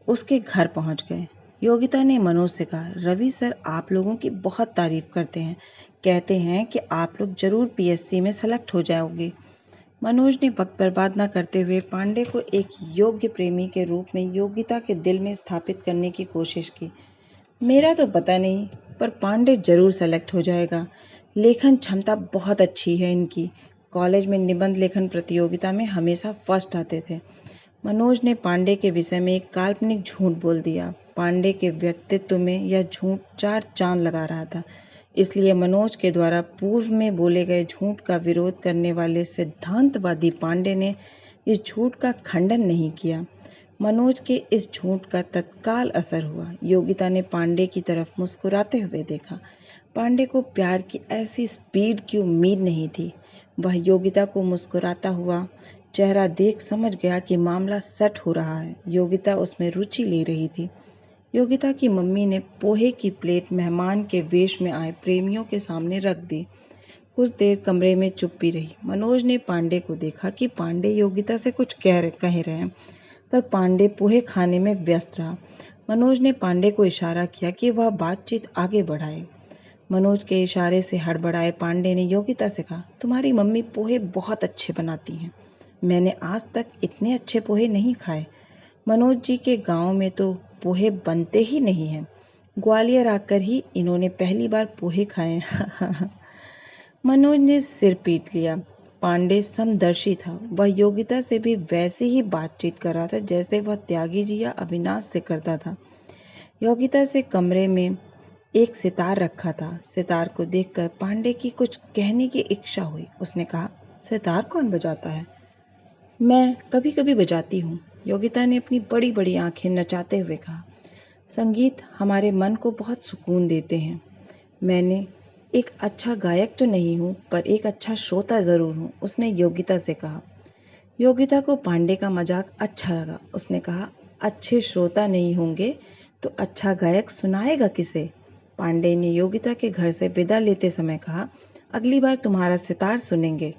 उसके घर पहुंच गए। योगिता ने मनोज से कहा, रवि सर आप लोगों की बहुत तारीफ करते हैं, कहते हैं कि आप लोग जरूर पीएससी में सेलेक्ट हो जाओगे। मनोज ने वक्त बर्बाद न करते हुए पांडे को एक योग्य प्रेमी के रूप में योगिता के दिल में स्थापित करने की कोशिश की। मेरा तो पता नहीं, पर पांडे जरूर सेलेक्ट हो जाएगा। लेखन क्षमता बहुत अच्छी है इनकी। कॉलेज में निबंध लेखन प्रतियोगिता में हमेशा फर्स्ट आते थे। मनोज ने पांडे के विषय में एक काल्पनिक झूठ बोल दिया। पांडे के व्यक्तित्व में यह झूठ 4 चांद लगा रहा था। इसलिए मनोज के द्वारा पूर्व में बोले गए झूठ का विरोध करने वाले सिद्धांतवादी पांडे ने इस झूठ का खंडन नहीं किया। मनोज के इस झूठ का तत्काल असर हुआ। योगिता ने पांडे की तरफ मुस्कुराते हुए देखा। पांडे को प्यार की ऐसी स्पीड की उम्मीद नहीं थी। वह योगिता को मुस्कुराता हुआ चेहरा देख समझ गया कि मामला सेट हो रहा है। योगिता उसमें रुचि ले रही थी। योगिता की मम्मी ने पोहे की प्लेट मेहमान के वेश में आए प्रेमियों के सामने रख दी। कुछ देर कमरे में चुप्पी रही। मनोज ने पांडे को देखा कि पांडे योगिता से कुछ कह रहे हैं, पर पांडे पोहे खाने में व्यस्त रहा। मनोज ने पांडे को इशारा किया कि वह बातचीत आगे बढ़ाए। मनोज के इशारे से हड़बड़ाए पांडे ने योगिता से कहा, तुम्हारी मम्मी पोहे बहुत अच्छे बनाती हैं। मैंने आज तक इतने अच्छे पोहे नहीं खाए। मनोज जी के गांव में तो पोहे बनते ही नहीं हैं। ग्वालियर आकर ही इन्होंने पहली बार पोहे खाए। मनोज ने सिर पीट लिया। पांडे समदर्शी था। वह योगिता से भी वैसे ही बातचीत कर रहा था जैसे वह त्यागी जी या अविनाश से करता था। योगिता से कमरे में एक सितार रखा था। सितार को देखकर पांडे की कुछ कहने की इच्छा हुई। उसने कहा, सितार कौन बजाता है? मैं कभी कभी बजाती हूँ। योगिता ने अपनी बड़ी बड़ी आंखें नचाते हुए कहा, संगीत हमारे मन को बहुत सुकून देते हैं। मैंने एक अच्छा गायक तो नहीं हूँ, पर एक अच्छा श्रोता ज़रूर हूँ, उसने योगिता से कहा। योगिता को पांडे का मजाक अच्छा लगा। उसने कहा, अच्छे श्रोता नहीं होंगे तो अच्छा गायक सुनाएगा किसे? पांडे ने योगिता के घर से विदा लेते समय कहा, अगली बार तुम्हारा सितार सुनेंगे।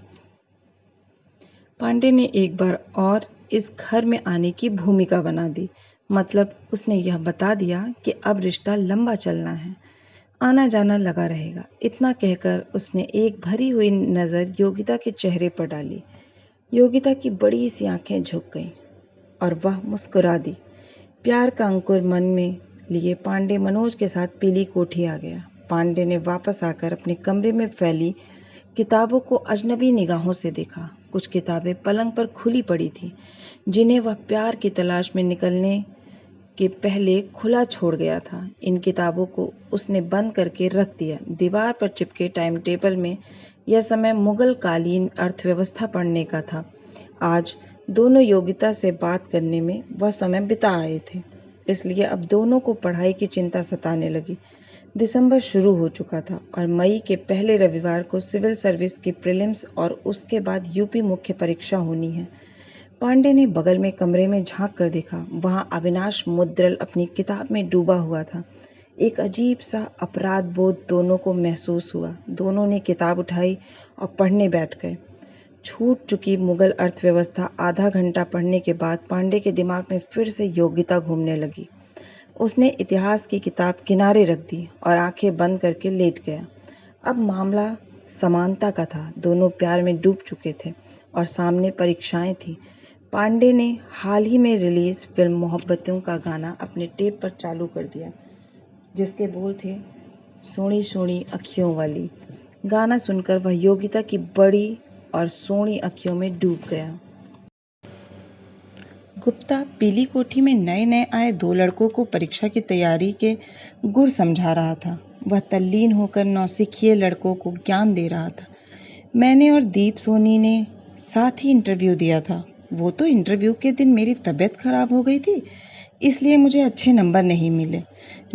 पांडे ने एक बार और इस घर में आने की भूमिका बना दी। मतलब उसने यह बता दिया कि अब रिश्ता लंबा चलना है, आना जाना लगा रहेगा। इतना कहकर उसने एक भरी हुई नज़र योगिता के चेहरे पर डाली। योगिता की बड़ी सी आंखें झुक गईं और वह मुस्कुरा दी। प्यार का अंकुर मन में लिए पांडे मनोज के साथ पीली कोठी आ गया। पांडे ने वापस आकर अपने कमरे में फैली किताबों को अजनबी निगाहों से देखा। कुछ किताबें पलंग पर खुली पड़ी थीं, जिन्हें वह प्यार की तलाश में निकलने के पहले खुला छोड़ गया था। इन किताबों को उसने बंद करके रख दिया। दीवार पर चिपके टाइम टेबल में यह समय मुगल कालीन अर्थव्यवस्था पढ़ने का था। आज दोनों योगिता से बात करने में वह समय बिता आए थे, इसलिए अब दोनों को पढ़ाई की चिंता सताने लगी। दिसंबर शुरू हो चुका था और मई के पहले रविवार को सिविल सर्विस की प्रीलिम्स और उसके बाद यूपी मुख्य परीक्षा होनी है। पांडे ने बगल में कमरे में झांक कर देखा। वहां अविनाश मुद्रल अपनी किताब में डूबा हुआ था। एक अजीब सा अपराध बोध दोनों को महसूस हुआ। दोनों ने किताब उठाई और पढ़ने बैठ गए। छूट चुकी मुगल अर्थव्यवस्था आधा घंटा पढ़ने के बाद पांडे के दिमाग में फिर से योगिता घूमने लगी। उसने इतिहास की किताब किनारे रख दी और आंखें बंद करके लेट गया। अब मामला समानता का था। दोनों प्यार में डूब चुके थे और सामने परीक्षाएं थी। पांडे ने हाल ही में रिलीज फिल्म मोहब्बतों का गाना अपने टेप पर चालू कर दिया, जिसके बोल थे, सोनी सोनी अखियों वाली। गाना सुनकर वह योगिता की बड़ी और सोनी अखियों में डूब गया। गुप्ता पीली कोठी में नए नए आए 2 लड़कों को परीक्षा की तैयारी के गुर समझा रहा था। वह तल्लीन होकर नौसिखिए लड़कों को ज्ञान दे रहा था। मैंने और दीप सोनी ने साथ ही इंटरव्यू दिया था। वो तो इंटरव्यू के दिन मेरी तबीयत खराब हो गई थी, इसलिए मुझे अच्छे नंबर नहीं मिले,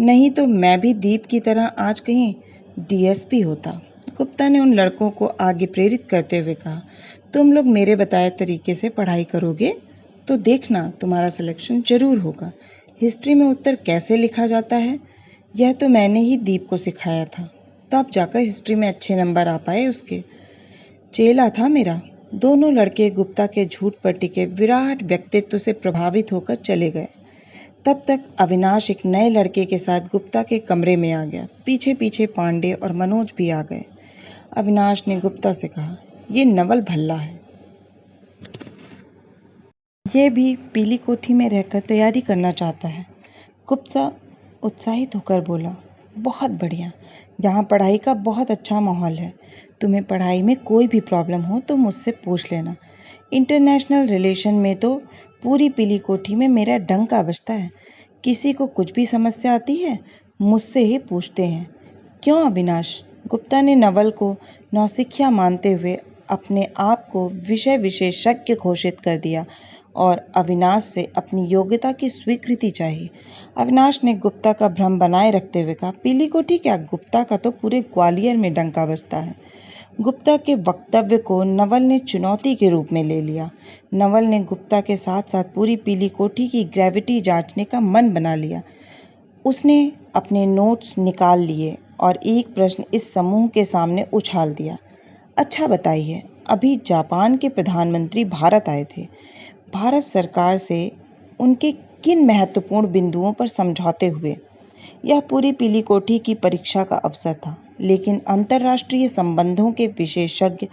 नहीं तो मैं भी दीप की तरह आज कहीं डीएसपी होता। गुप्ता ने उन लड़कों को आगे प्रेरित करते हुए कहा, तुम लोग मेरे बताए तरीके से पढ़ाई करोगे तो देखना तुम्हारा सिलेक्शन जरूर होगा। हिस्ट्री में उत्तर कैसे लिखा जाता है यह तो मैंने ही दीप को सिखाया था, तब जाकर हिस्ट्री में अच्छे नंबर आ पाए उसके। चेला था मेरा। दोनों लड़के गुप्ता के झूठ पर टिके विराट व्यक्तित्व से प्रभावित होकर चले गए। तब तक अविनाश एक नए लड़के के साथ गुप्ता के कमरे में आ गया। पीछे पीछे पांडे और मनोज भी आ गए। अविनाश ने गुप्ता से कहा, ये नवल भल्ला है, ये भी पीली कोठी में रहकर तैयारी करना चाहता है। गुप्ता उत्साहित होकर बोला, बहुत बढ़िया, यहाँ पढ़ाई का बहुत अच्छा माहौल है। तुम्हें पढ़ाई में कोई भी प्रॉब्लम हो तो मुझसे पूछ लेना। इंटरनेशनल रिलेशन में तो पूरी पीली कोठी में मेरा डंका बजता है। किसी को कुछ भी समस्या आती है मुझसे ही पूछते हैं। क्यों अविनाश? गुप्ता ने नवल को नौसिखिया मानते हुए अपने आप को विषय विशेषज्ञ घोषित कर दिया और अविनाश से अपनी योग्यता की स्वीकृति चाहिए। अविनाश ने गुप्ता का भ्रम बनाए रखते हुए कहा, पीली कोठी क्या, गुप्ता का तो पूरे ग्वालियर में डंका बजता है। गुप्ता के वक्तव्य को नवल ने चुनौती के रूप में ले लिया। नवल ने गुप्ता के साथ साथ पूरी पीली कोठी की ग्रेविटी जांचने का मन बना लिया। उसने अपने नोट्स निकाल लिए और एक प्रश्न इस समूह के सामने उछाल दिया। अच्छा बताइए, अभी जापान के प्रधानमंत्री भारत आए थे। भारत सरकार से उनके किन महत्वपूर्ण बिंदुओं पर समझौते हुए? यह पूरी पीली कोठी की परीक्षा का अवसर था, लेकिन अंतर्राष्ट्रीय संबंधों के विशेषज्ञ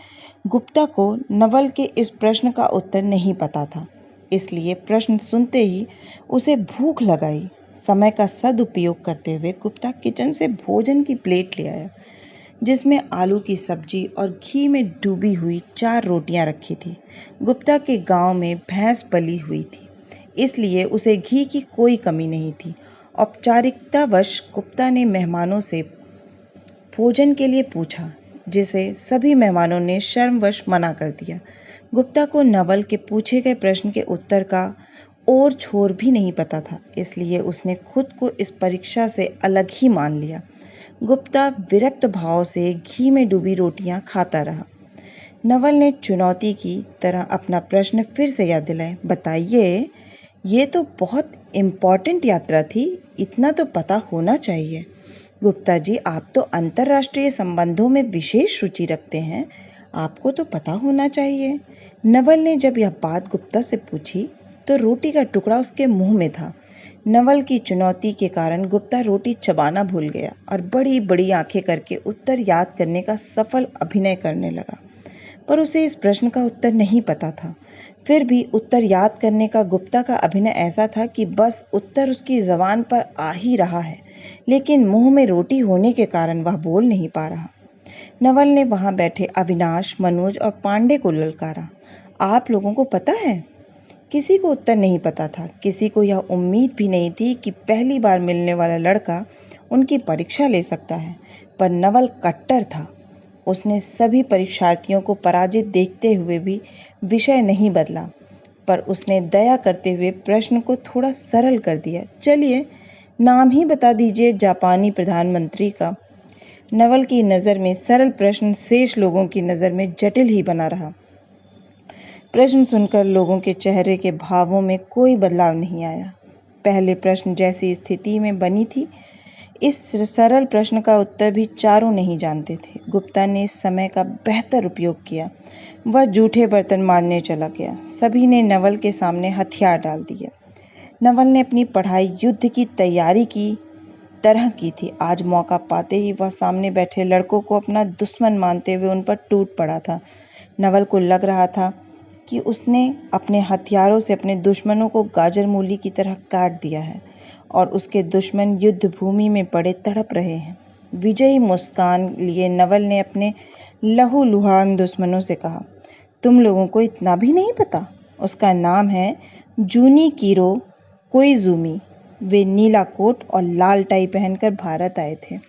गुप्ता को नवल के इस प्रश्न का उत्तर नहीं पता था। इसलिए प्रश्न सुनते ही उसे भूख लगाई। समय का सदुपयोग करते हुए गुप्ता किचन से भोजन की प्लेट ले आया, जिसमें आलू की सब्जी और घी में डूबी हुई 4 रोटियां रखी थी। गुप्ता के गांव में भैंस पली हुई थी, इसलिए उसे घी की कोई कमी नहीं थी। औपचारिकतावश गुप्ता ने मेहमानों से भोजन के लिए पूछा, जिसे सभी मेहमानों ने शर्मवश मना कर दिया। गुप्ता को नवल के पूछे गए प्रश्न के उत्तर का और छोर भी नहीं पता था, इसलिए उसने खुद को इस परीक्षा से अलग ही मान लिया। गुप्ता विरक्त भाव से घी में डूबी रोटियां खाता रहा। नवल ने चुनौती की तरह अपना प्रश्न फिर से याद दिलाया, बताइए, ये तो बहुत इम्पोर्टेंट यात्रा थी, इतना तो पता होना चाहिए। गुप्ता जी, आप तो अंतर्राष्ट्रीय संबंधों में विशेष रुचि रखते हैं, आपको तो पता होना चाहिए। नवल ने जब यह बात गुप्ता से पूछी तो रोटी का टुकड़ा उसके मुंह में था। नवल की चुनौती के कारण गुप्ता रोटी चबाना भूल गया और बड़ी बड़ी आंखें करके उत्तर याद करने का सफल अभिनय करने लगा, पर उसे इस प्रश्न का उत्तर नहीं पता था। फिर भी उत्तर याद करने का गुप्ता का अभिनय ऐसा था कि बस उत्तर उसकी जबान पर आ ही रहा है, लेकिन मुंह में रोटी होने के कारण वह बोल नहीं पा रहा। नवल ने वहां बैठे अविनाश, मनोज और पांडे को ललकारा, आप लोगों को पता है? किसी को उत्तर नहीं पता था। किसी को यह उम्मीद भी नहीं थी कि पहली बार मिलने वाला लड़का उनकी परीक्षा ले सकता है, पर नवल कट्टर था। उसने सभी परीक्षार्थियों को पराजित देखते हुए भी विषय नहीं बदला, पर उसने दया करते हुए प्रश्न को थोड़ा सरल कर दिया। चलिए, नाम ही बता दीजिए जापानी प्रधानमंत्री का। नवल की नज़र में सरल प्रश्न शेष लोगों की नज़र में जटिल ही बना रहा। प्रश्न सुनकर लोगों के चेहरे के भावों में कोई बदलाव नहीं आया। पहले प्रश्न जैसी स्थिति में बनी थी, इस सरल प्रश्न का उत्तर भी चारों नहीं जानते थे। गुप्ता ने इस समय का बेहतर उपयोग किया। वह जूठे बर्तन मारने चला गया। सभी ने नवल के सामने हथियार डाल दिए। नवल ने अपनी पढ़ाई युद्ध की तैयारी की तरह की थी। आज मौका पाते ही वह सामने बैठे लड़कों को अपना दुश्मन मानते हुए उन पर टूट पड़ा था। नवल को लग रहा था कि उसने अपने हथियारों से अपने दुश्मनों को गाजर मूली की तरह काट दिया है और उसके दुश्मन युद्ध भूमि में पड़े तड़प रहे हैं। विजयी मुस्कान लिए नवल ने अपने लहूलुहान दुश्मनों से कहा, तुम लोगों को इतना भी नहीं पता? उसका नाम है जूनिकिरो कोइजुमी। वे नीला कोट और लाल टाई पहनकर भारत आए थे।